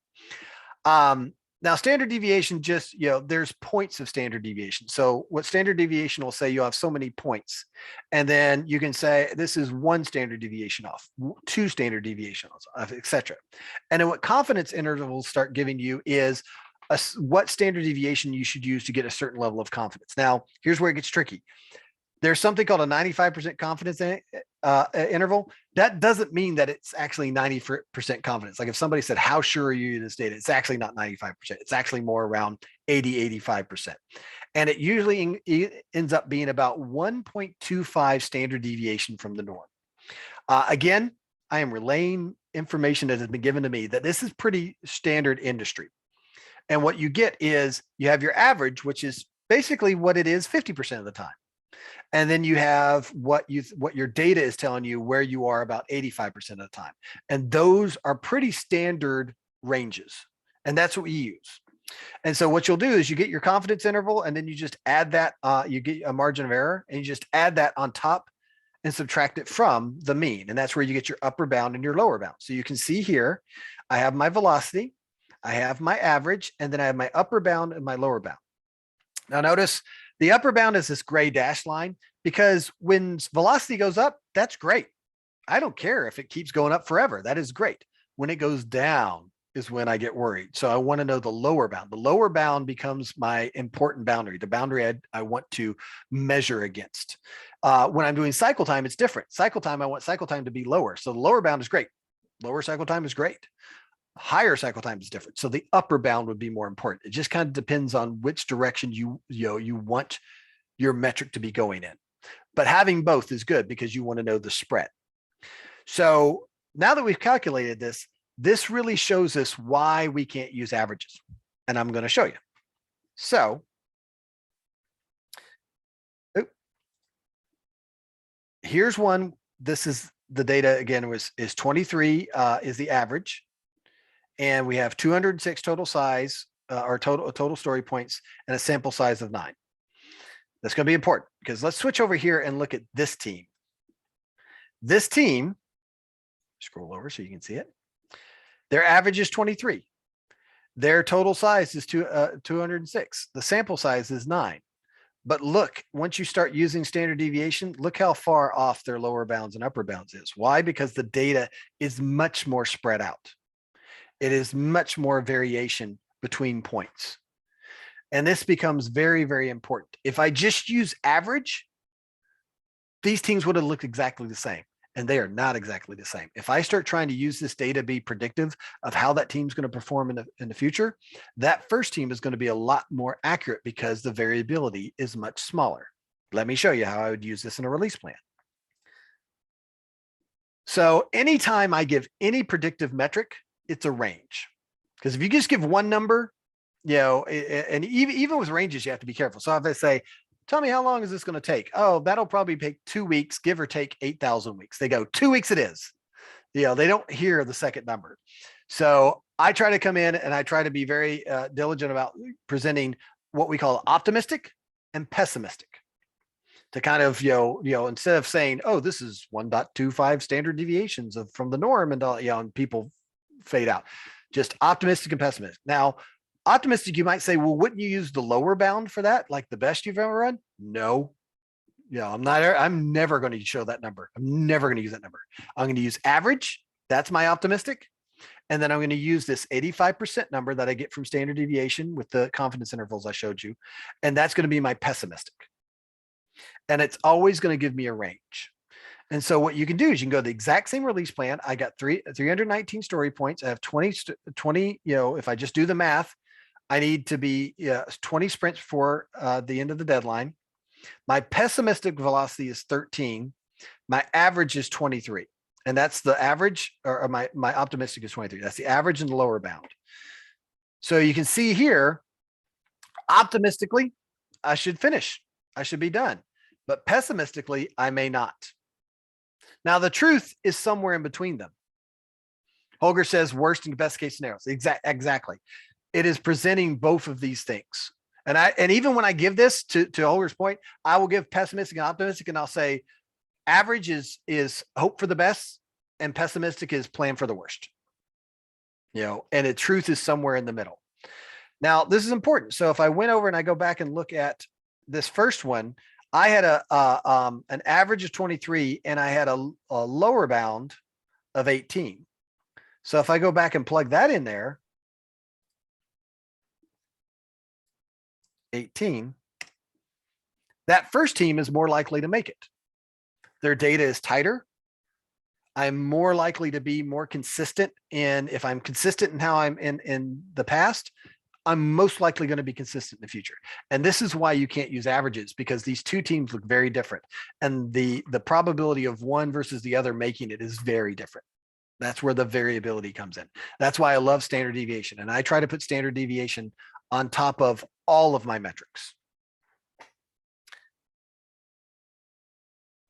Now, standard deviation, just, there's points of standard deviation. So what standard deviation will say, you have so many points. And then you can say, this is one standard deviation off, two standard deviations off, et cetera. And then what confidence intervals start giving you is what standard deviation you should use to get a certain level of confidence. Now, here's where it gets tricky. There's something called a 95% confidence interval. That doesn't mean that it's actually 90% confidence. Like if somebody said, how sure are you in this data? It's actually not 95%. It's actually more around 80, 85%. And it usually ends up being about 1.25 standard deviation from the norm. Again, I am relaying information that has been given to me that this is pretty standard industry. And what you get is you have your average, which is basically what it is 50% of the time. And then you have what your data is telling you where you are about 85% of the time. And those are pretty standard ranges. And that's what we use. And so what you'll do is you get your confidence interval, and then you just add that, you get a margin of error, and you just add that on top and subtract it from the mean. And that's where you get your upper bound and your lower bound. So you can see here, I have my velocity, I have my average, and then I have my upper bound and my lower bound. Now notice the upper bound is this gray dashed line, because when velocity goes up, that's great. I don't care if it keeps going up forever. That is great. When it goes down is when I get worried. So I want to know the lower bound. The lower bound becomes my important boundary, the boundary I want to measure against. When I'm doing cycle time, it's different. Cycle time, I want cycle time to be lower. So the lower bound is great. Lower cycle time is great. Higher cycle time is different. So the upper bound would be more important. It just kind of depends on which direction you want your metric to be going in. But having both is good because you want to know the spread. So now that we've calculated this, this really shows us why we can't use averages. And I'm going to show you. So here's one. This is the data again, is 23 is the average. And we have 206 total size or total story points and a sample size of 9. That's going to be important because let's switch over here and look at this team. This team, scroll over so you can see it. Their average is 23. Their total size is 206. The sample size is 9. But look, once you start using standard deviation, look how far off their lower bounds and upper bounds is. Why? Because the data is much more spread out. It is much more variation between points. And this becomes very, very important. If I just use average, these teams would have looked exactly the same, and they are not exactly the same. If I start trying to use this data to be predictive of how that team's going to perform in the future, that first team is going to be a lot more accurate because the variability is much smaller. Let me show you how I would use this in a release plan. So anytime I give any predictive metric, it's a range. Because if you just give one number, and even with ranges, you have to be careful. So if I say, tell me how long is this going to take? Oh, that'll probably take 2 weeks, give or take 8,000 weeks. They go 2 weeks it is. They don't hear the second number. So I try to come in and I try to be very diligent about presenting what we call optimistic and pessimistic to kind of, instead of saying, oh, this is 1.25 standard deviations from the norm and people fade out, just optimistic and pessimistic. Now, optimistic, you might say, well, wouldn't you use the lower bound for that? Like the best you've ever run? No. I'm never going to show that number. I'm never going to use that number. I'm going to use average. That's my optimistic. And then I'm going to use this 85% number that I get from standard deviation with the confidence intervals I showed you. And that's going to be my pessimistic. And it's always going to give me a range. And so what you can do is you can go the exact same release plan. I got 319 story points. I have 20, if I just do the math, I need to be 20 sprints before the end of the deadline. My pessimistic velocity is 13. My average is 23. And that's the average, or my optimistic is 23. That's the average and the lower bound. So you can see here, optimistically, I should finish. I should be done. But pessimistically, I may not. Now, the truth is somewhere in between them. Holger says worst and best case scenarios. Exactly. It is presenting both of these things. And even when I give this to Holger's point, I will give pessimistic and optimistic, and I'll say average is hope for the best and pessimistic is plan for the worst. And the truth is somewhere in the middle. Now, this is important. So if I went over and I go back and look at this first one, I had an average of 23 and I had a lower bound of 18. So if I go back and plug that in there, 18, that first team is more likely to make it. Their data is tighter. I'm more likely to be more consistent. And if I'm consistent in how I'm in the past, I'm most likely going to be consistent in the future. And this is why you can't use averages, because these two teams look very different. And the probability of one versus the other making it is very different. That's where the variability comes in. That's why I love standard deviation. And I try to put standard deviation on top of all of my metrics.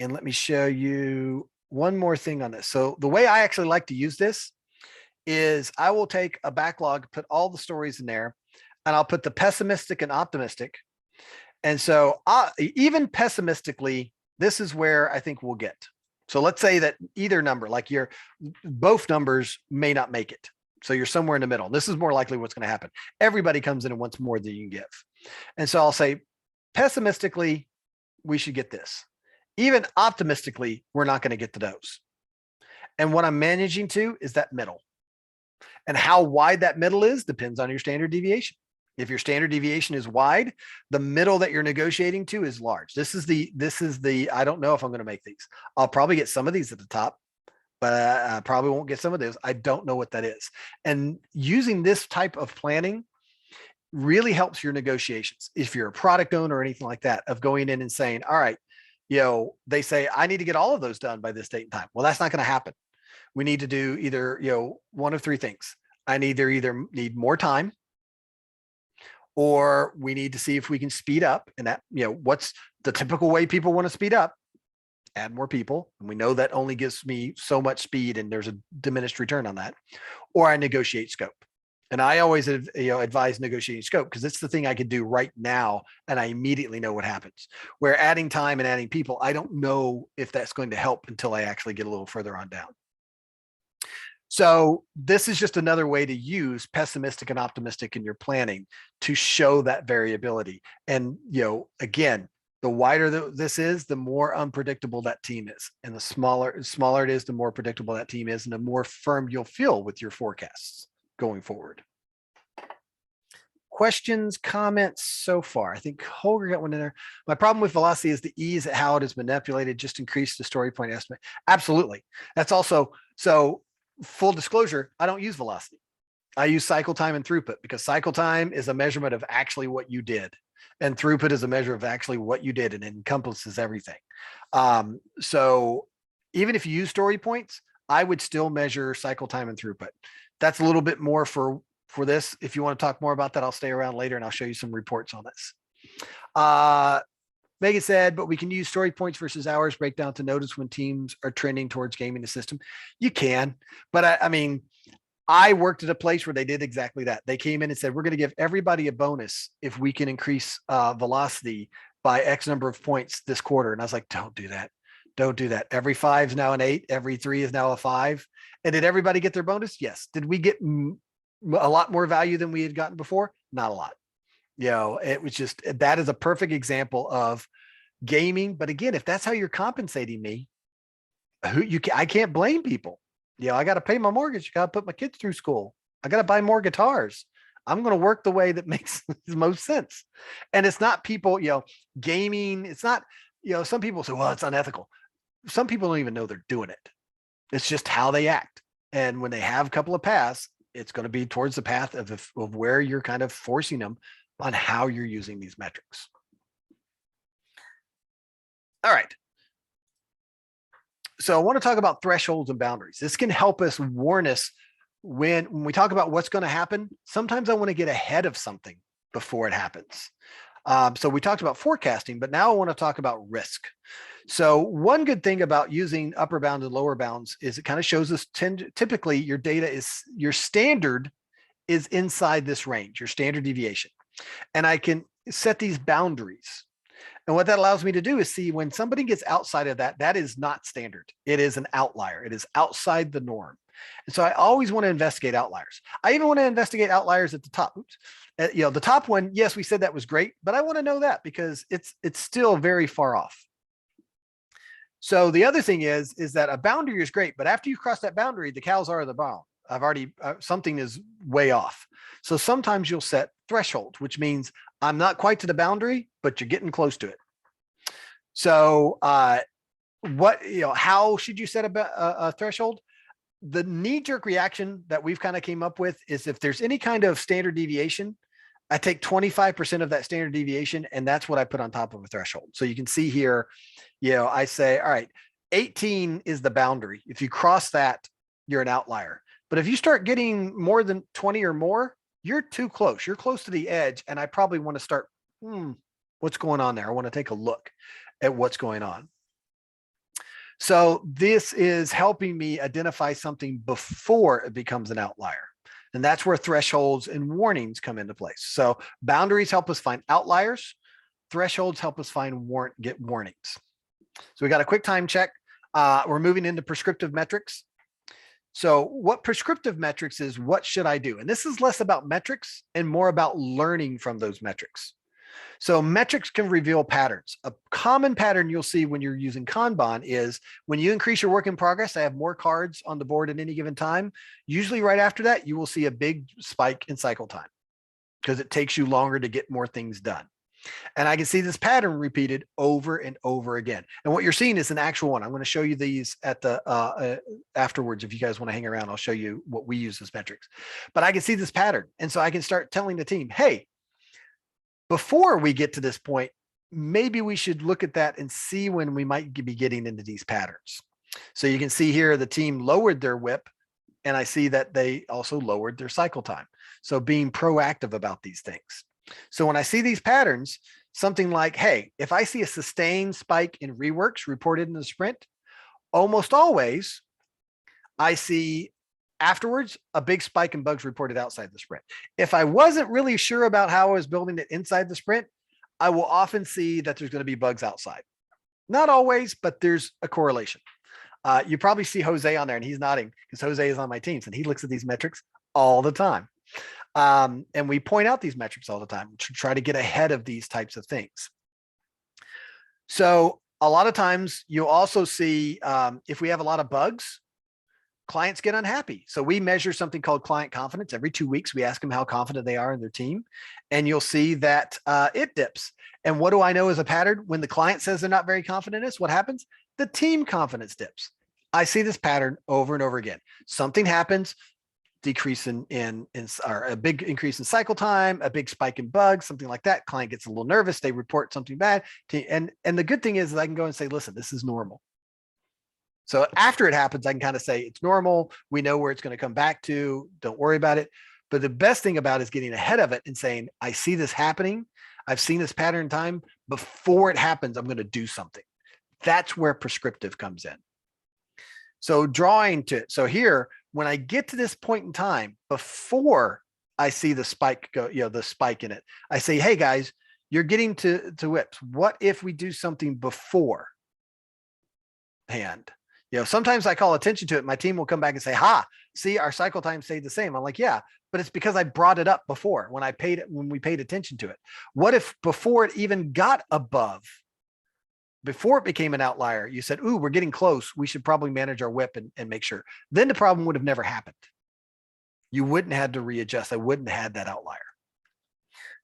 And let me show you one more thing on this. So the way I actually like to use this is I will take a backlog, put all the stories in there, and I'll put the pessimistic and optimistic. And so even pessimistically, this is where I think we'll get. So let's say that either number, like both numbers may not make it. So you're somewhere in the middle. This is more likely what's going to happen. Everybody comes in and wants more than you can give. And so I'll say pessimistically, we should get this. Even optimistically, we're not going to get to those. And what I'm managing to is that middle. And how wide that middle is depends on your standard deviation. If your standard deviation is wide, the middle that you're negotiating to is large. This is the, I don't know if I'm going to make these. I'll probably get some of these at the top, but I probably won't get some of those. I don't know what that is. And using this type of planning really helps your negotiations. If you're a product owner or anything like that, of going in and saying, all right, they say, I need to get all of those done by this date and time. Well, that's not going to happen. We need to do either, one of three things. I either need more time, or we need to see if we can speed up. And that, what's the typical way people want to speed up? Add more people. And we know that only gives me so much speed, and there's a diminished return on that. Or I negotiate scope. And I always advise negotiating scope, because it's the thing I could do right now and I immediately know what happens. Where adding time and adding people, I don't know if that's going to help until I actually get a little further on down. So this is just another way to use pessimistic and optimistic in your planning to show that variability. And, again, the wider this is, the more unpredictable that team is. And the smaller it is, the more predictable that team is, and the more firm you'll feel with your forecasts going forward. Questions, comments so far? I think Holger got one in there. My problem with velocity is the ease at how it is manipulated just increase the story point estimate. Absolutely. That's also, so full disclosure, I don't use velocity. I use cycle time and throughput, because cycle time is a measurement of actually what you did, and throughput is a measure of actually what you did, and it encompasses everything. So even if you use story points, I would still measure cycle time and throughput. That's a little bit more for this. If you want to talk more about that, I'll stay around later and I'll show you some reports on this. Megan said, but we can use story points versus hours breakdown to notice when teams are trending towards gaming the system. You can, but I worked at a place where they did exactly that. They came in and said, we're going to give everybody a bonus if we can increase velocity by X number of points this quarter. And I was like, don't do that. Don't do that. Every 5 is now an 8. Every 3 is now a 5. And did everybody get their bonus? Yes. Did we get a lot more value than we had gotten before? Not a lot. It was just, that is a perfect example of gaming. But again, if that's how you're compensating me, I can't blame people. I got to pay my mortgage. I got to put my kids through school. I got to buy more guitars. I'm going to work the way that makes the most sense. And it's not people, gaming. It's not, some people say, well, it's unethical. Some people don't even know they're doing it. It's just how they act. And when they have a couple of paths, it's going to be towards the path of where you're kind of forcing them on how you're using these metrics. All right. So I want to talk about thresholds and boundaries. This can help us warn us when we talk about what's going to happen. Sometimes I want to get ahead of something before it happens. So we talked about forecasting, but now I want to talk about risk. So one good thing about using upper bounds and lower bounds is it kind of shows us typically your data your standard is inside this range, your standard deviation. And I can set these boundaries. And what that allows me to do is see when somebody gets outside of that, that is not standard. It is an outlier. It is outside the norm. And so I always want to investigate outliers. I even want to investigate outliers at the top. Oops. The top one, yes, we said that was great, but I want to know that because it's still very far off. So the other thing is that a boundary is great, but after you cross that boundary, the cows are the barn. Something is way off. So sometimes you'll set thresholds, which means I'm not quite to the boundary, but you're getting close to it. So how should you set a threshold? The knee-jerk reaction that we've kind of came up with is if there's any kind of standard deviation, I take 25% of that standard deviation, and that's what I put on top of a threshold. So you can see here, I say, all right, 18 is the boundary. If you cross that, you're an outlier. But if you start getting more than 20 or more, you're too close. You're close to the edge. And I probably want to start, what's going on there? I want to take a look at what's going on. So this is helping me identify something before it becomes an outlier. And that's where thresholds and warnings come into place. So boundaries help us find outliers. Thresholds help us get warnings. So we got a quick time check. We're moving into prescriptive metrics. So what prescriptive metrics is, what should I do? And this is less about metrics and more about learning from those metrics. So metrics can reveal patterns. A common pattern you'll see when you're using Kanban is when you increase your work in progress, I have more cards on the board at any given time. Usually right after that, you will see a big spike in cycle time because it takes you longer to get more things done. And I can see this pattern repeated over and over again. And what you're seeing is an actual one. I'm going to show you these at the afterwards. If you guys want to hang around, I'll show you what we use as metrics. But I can see this pattern. And so I can start telling the team, hey, before we get to this point, maybe we should look at that and see when we might be getting into these patterns. So you can see here, the team lowered their WIP, and I see that they also lowered their cycle time. So being proactive about these things. So when I see these patterns, something like, hey, if I see a sustained spike in reworks reported in the sprint, almost always I see afterwards a big spike in bugs reported outside the sprint. If I wasn't really sure about how I was building it inside the sprint, I will often see that there's going to be bugs outside. Not always, but there's a correlation. You probably see Jose on there, and he's nodding because Jose is on my teams and he looks at these metrics all the time. And we point out these metrics all the time to try to get ahead of these types of things. So a lot of times you'll also see if we have a lot of bugs, clients get unhappy. So we measure something called client confidence. Every 2 weeks, we ask them how confident they are in their team. And you'll see that it dips. And what do I know as a pattern? When the client says they're not very confident in us, what happens? The team confidence dips. I see this pattern over and over again. Something happens, decrease in or a big increase in cycle time, a big spike in bugs, something like that. Client gets a little nervous. They report something bad. And the good thing is I can go and say, listen, this is normal. So after it happens, I can kind of say it's normal. We know where it's going to come back to. Don't worry about it. But the best thing about it is getting ahead of it and saying, I see this happening. I've seen this pattern in time. Before it happens, I'm going to do something. That's where prescriptive comes in. So drawing to it. So here, when I get to this point in time, before I see the spike go, the spike in it, I say, hey guys, you're getting to WIPs. What if we do something beforehand? Sometimes I call attention to it. My team will come back and say, see, our cycle time stayed the same. I'm like, yeah, but it's because I brought it up before when we paid attention to it. What if before it even got above, before it became an outlier, you said, ooh, we're getting close. We should probably manage our WIP and make sure. Then the problem would have never happened. You wouldn't have had to readjust. I wouldn't have had that outlier.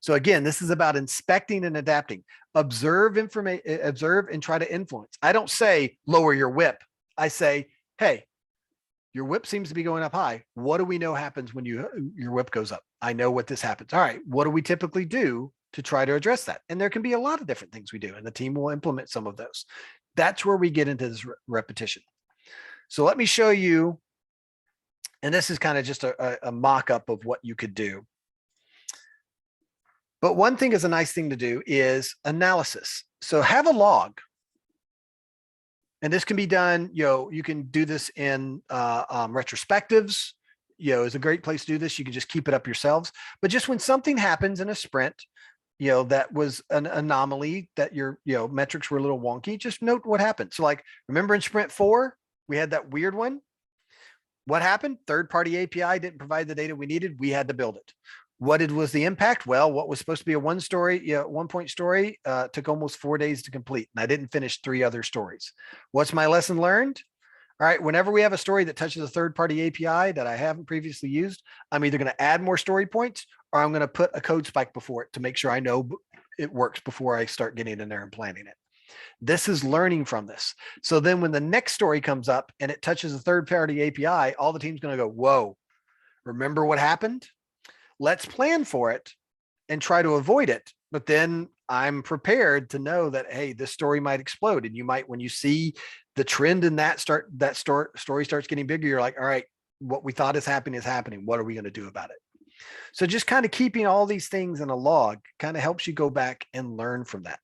So again, this is about inspecting and adapting. Observe and try to influence. I don't say lower your WIP. I say, hey, your WIP seems to be going up high. What do we know happens when your WIP goes up? I know what this happens. All right, what do we typically do to try to address that? And there can be a lot of different things we do, and the team will implement some of those. That's where we get into this repetition. So let me show you, and this is kind of just a mock-up of what you could do. But one thing is a nice thing to do is analysis. So have a log. And this can be done, you can do this in retrospectives, is a great place to do this. You can just keep it up yourselves. But just when something happens in a sprint, that was an anomaly, that your, metrics were a little wonky, just note what happened. So like, remember in sprint 4, we had that weird one. What happened? Third-party API didn't provide the data we needed. We had to build it. What was the impact? Well, what was supposed to be a one-point story took almost 4 days to complete, and I didn't finish 3 other stories. What's my lesson learned? All right, whenever we have a story that touches a third-party API that I haven't previously used, I'm either going to add more story points or I'm going to put a code spike before it to make sure I know it works before I start getting in there and planning it. This is learning from this. So then when the next story comes up and it touches a third-party API, all the team's going to go, whoa, remember what happened? Let's plan for it and try to avoid it. But then I'm prepared to know that, hey, this story might explode. And you might, when you see the trend in that story starts getting bigger, you're like, all right, what we thought is happening is happening. What are we going to do about it? So just kind of keeping all these things in a log kind of helps you go back and learn from that.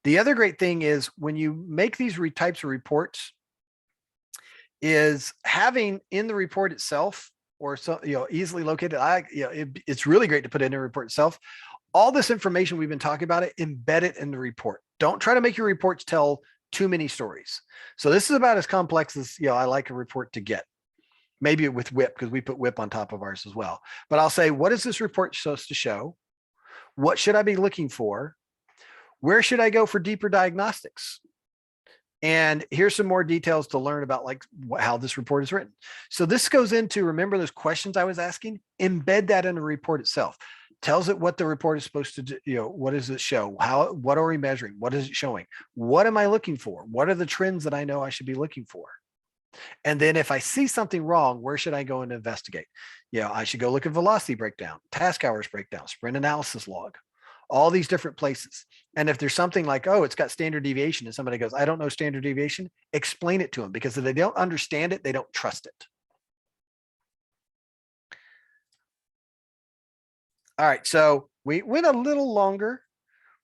The other great thing is when you make these types of reports is having in the report itself, or so, easily located. It's really great to put in a report itself. All this information we've been talking about it, embed it in the report. Don't try to make your reports tell too many stories. So this is about as complex as, I like a report to get. Maybe with WIP, because we put WIP on top of ours as well. But I'll say, what is this report supposed to show? What should I be looking for? Where should I go for deeper diagnostics? And here's some more details to learn about like how this report is written. So this goes into, remember those questions I was asking? Embed that in the report itself. Tells it what the report is supposed to do. What does it show? What are we measuring? What is it showing? What am I looking for? What are the trends that I know I should be looking for? And then if I see something wrong, where should I go and investigate? I should go look at velocity breakdown, task hours breakdown, sprint analysis log, all these different places. And if there's something like, oh, it's got standard deviation, and somebody goes, I don't know standard deviation, explain it to them, because if they don't understand it, they don't trust it. All right, so we went a little longer.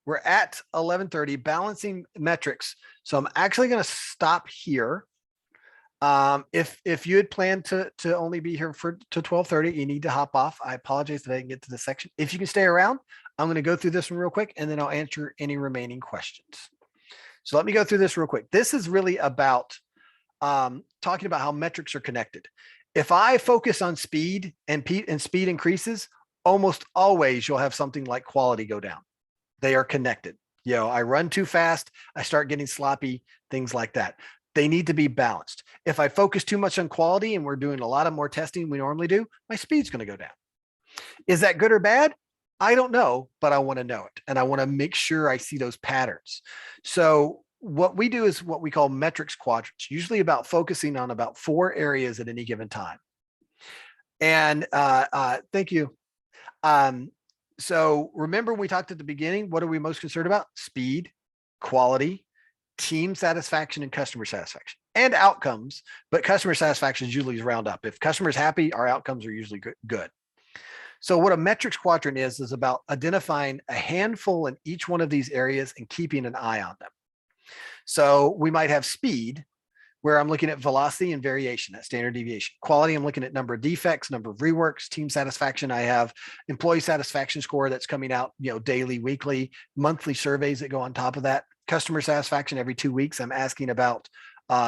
We're at 11:30, balancing metrics. So I'm actually going to stop here. If you had planned to only be here to 12:30, you need to hop off. I apologize that I didn't get to this section. If you can stay around, I'm going to go through this one real quick, and then I'll answer any remaining questions. So let me go through this real quick. This is really about talking about how metrics are connected. If I focus on speed and speed increases, almost always you'll have something like quality go down. They are connected. I run too fast, I start getting sloppy, things like that. They need to be balanced. If I focus too much on quality and we're doing a lot of more testing than we normally do, my speed's going to go down. Is that good or bad? I don't know, but I want to know it. And I want to make sure I see those patterns. So what we do is what we call metrics quadrants, usually about focusing on about 4 areas at any given time. And thank you. So remember we talked at the beginning, what are we most concerned about? Speed, quality, team satisfaction, and customer satisfaction, and outcomes. But customer satisfaction is usually round up. If customer's happy, our outcomes are usually good. So what a metrics quadrant is about identifying a handful in each one of these areas and keeping an eye on them. So we might have speed, where I'm looking at velocity and variation, that standard deviation. Quality, I'm looking at number of defects, number of reworks. Team satisfaction, I have employee satisfaction score that's coming out, daily, weekly, monthly surveys that go on top of that. Customer satisfaction, every 2 weeks, I'm asking about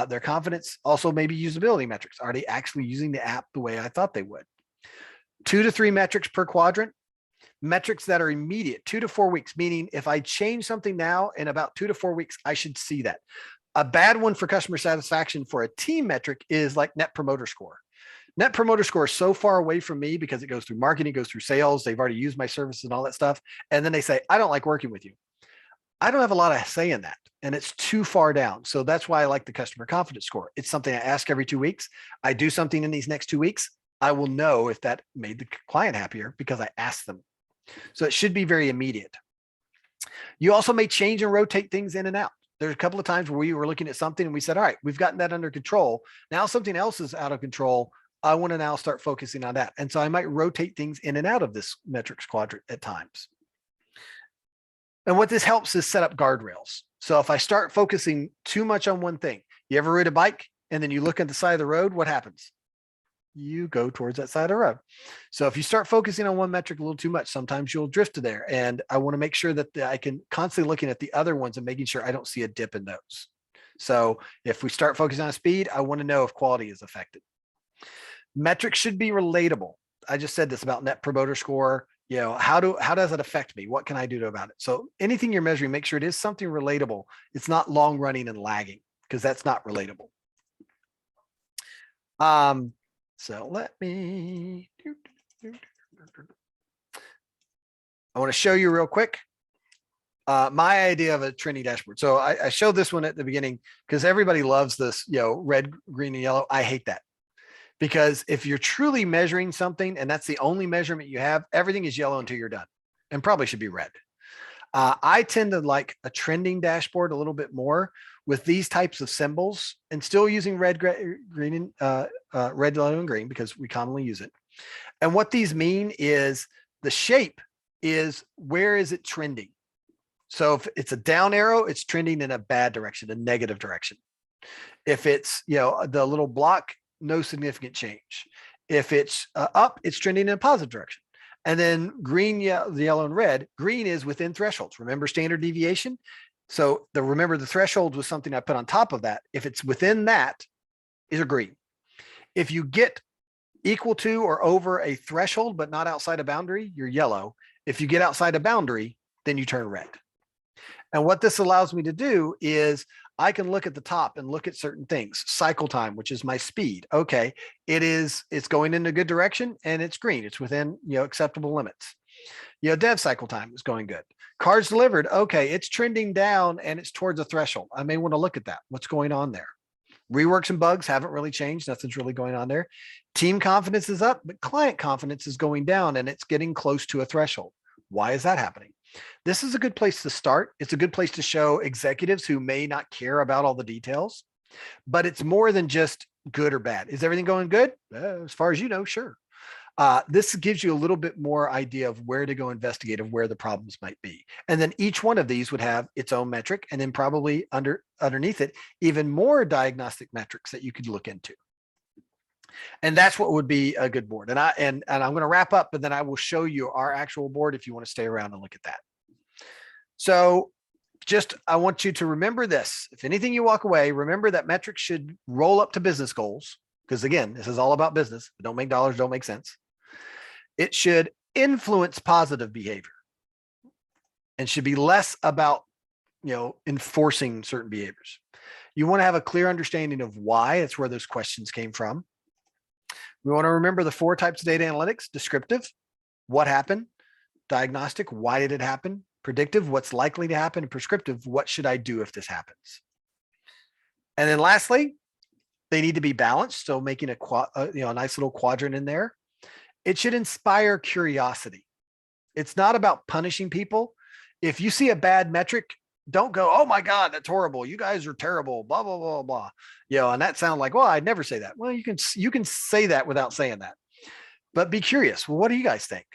their confidence. Also, maybe usability metrics. Are they actually using the app the way I thought they would? 2 to 3 metrics per quadrant. Metrics that are immediate, 2 to 4 weeks, meaning if I change something now, in about 2 to 4 weeks, I should see that. A bad one for customer satisfaction for a team metric is like net promoter score. Net promoter score is so far away from me because it goes through marketing, goes through sales. They've already used my services and all that stuff. And then they say, I don't like working with you. I don't have a lot of say in that. And it's too far down. So that's why I like the customer confidence score. It's something I ask every 2 weeks. I do something in these next 2 weeks. I will know if that made the client happier because I asked them. So it should be very immediate. You also may change and rotate things in and out. There's a couple of times where we were looking at something and we said, all right, we've gotten that under control. Now something else is out of control. I want to now start focusing on that. And so I might rotate things in and out of this metrics quadrant at times. And what this helps is set up guardrails. So if I start focusing too much on one thing, you ever ride a bike and then you look at the side of the road, what happens? You go towards that side of the road. So if you start focusing on one metric a little too much, sometimes you'll drift to there. And I want to make sure that I can constantly looking at the other ones and making sure I don't see a dip in those. So if we start focusing on speed, I want to know if quality is affected. Metrics should be relatable. I just said this about net promoter score. How does it affect me? What can I do about it? So anything you're measuring, make sure it is something relatable. It's not long running and lagging, because that's not relatable. So let me, I want to show you real quick my idea of a trending dashboard. So I showed this one at the beginning because everybody loves this, red, green, and yellow. I hate that, because if you're truly measuring something and that's the only measurement you have, everything is yellow until you're done, and probably should be red. I tend to like a trending dashboard a little bit more with these types of symbols, and still using red, green, red, yellow, and green because we commonly use it. And what these mean is the shape is where is it trending. So if it's a down arrow, it's trending in a bad direction, a negative direction. If it's, the little block, no significant change. If it's up, it's trending in a positive direction. And then green, yellow, and red. Green is within thresholds. Remember standard deviation? So remember the threshold was something I put on top of that. If it's within that, is a green. If you get equal to or over a threshold, but not outside a boundary, you're yellow. If you get outside a boundary, then you turn red. And what this allows me to do is I can look at the top and look at certain things. Cycle time, which is my speed. Okay, it's going in a good direction and it's green. It's within acceptable limits. Dev cycle time is going good. Cards delivered. Okay, it's trending down and it's towards a threshold. I may want to look at that. What's going on there? Reworks and bugs haven't really changed. Nothing's really going on there. Team confidence is up, but client confidence is going down and it's getting close to a threshold. Why is that happening? This is a good place to start. It's a good place to show executives who may not care about all the details, but it's more than just good or bad. Is everything going good? As far as you know, sure. This gives you a little bit more idea of where to go investigate of where the problems might be. And then each one of these would have its own metric, and then probably underneath it, even more diagnostic metrics that you could look into. And that's what would be a good board. And I'm going to wrap up, but then I will show you our actual board if you want to stay around and look at that. So I want you to remember this. If anything you walk away, remember that metrics should roll up to business goals. Because again, this is all about business. Don't make dollars, don't make sense. It should influence positive behavior and should be less about, enforcing certain behaviors. You want to have a clear understanding of why. It's where those questions came from. We want to remember the 4 types of data analytics: descriptive, what happened; diagnostic, why did it happen; predictive, what's likely to happen; and prescriptive, what should I do if this happens. And then lastly, they need to be balanced. So making a nice little quadrant in there. It should inspire curiosity. It's not about punishing people. If you see a bad metric, don't go, "Oh my God, that's horrible. You guys are terrible, blah, blah, blah, blah." And that sounds like, well, I'd never say that. Well, you can say that without saying that, but be curious. Well, what do you guys think?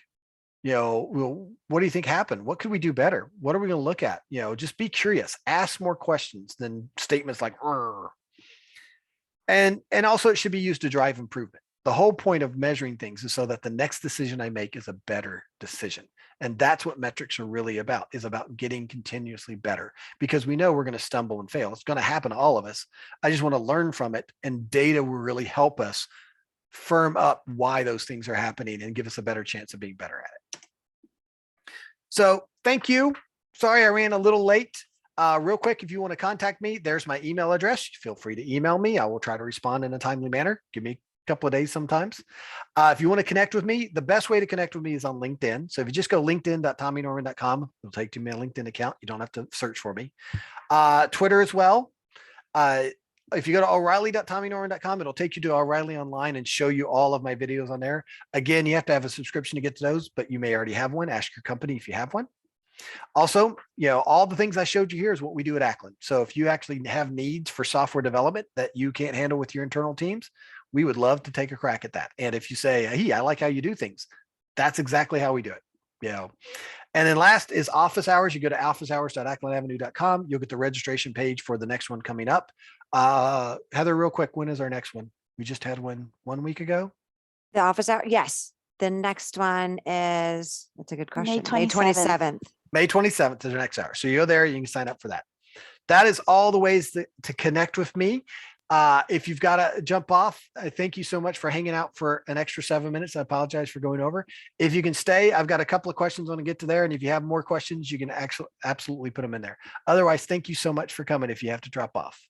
What do you think happened? What could we do better? What are we going to look at? Just be curious, ask more questions than statements like, "Rrr." And also it should be used to drive improvement. The whole point of measuring things is so that the next decision I make is a better decision. And that's what metrics are really about, is about getting continuously better, because we know we're going to stumble and fail. It's going to happen to all of us. I just want to learn from it, and data will really help us firm up why those things are happening and give us a better chance of being better at it. So thank you. Sorry, I ran a little late. Real quick, if you want to contact me, there's my email address. Feel free to email me. I will try to respond in a timely manner. Give me couple of days sometimes. If you want to connect with me, the best way to connect with me is on LinkedIn. So if you just go linkedin.tommynorman.com, it'll take you to my LinkedIn account. You don't have to search for me. Twitter as well. If you go to O'Reilly.tommynorman.com, it'll take you to O'Reilly online and show you all of my videos on there. Again, you have to have a subscription to get to those, but you may already have one. Ask your company if you have one. Also, all the things I showed you here is what we do at Acklen. So if you actually have needs for software development that you can't handle with your internal teams, we would love to take a crack at that. And if you say, "Hey, I like how you do things," that's exactly how we do it. And then last is office hours. You go to officehours.acklenavenue.com. You'll get the registration page for the next one coming up. Heather, real quick, when is our next one? We just had one week ago. The office hour? Yes. The next one is, that's a good question. May 27th. May 27th is the next hour. So you go there, you can sign up for that. That is all the ways to connect with me. If you've got to jump off, I thank you so much for hanging out for an extra 7 minutes. I apologize for going over. If you can stay, I've got a couple of questions I want to get to there. And if you have more questions, you can actually absolutely put them in there. Otherwise, thank you so much for coming if you have to drop off.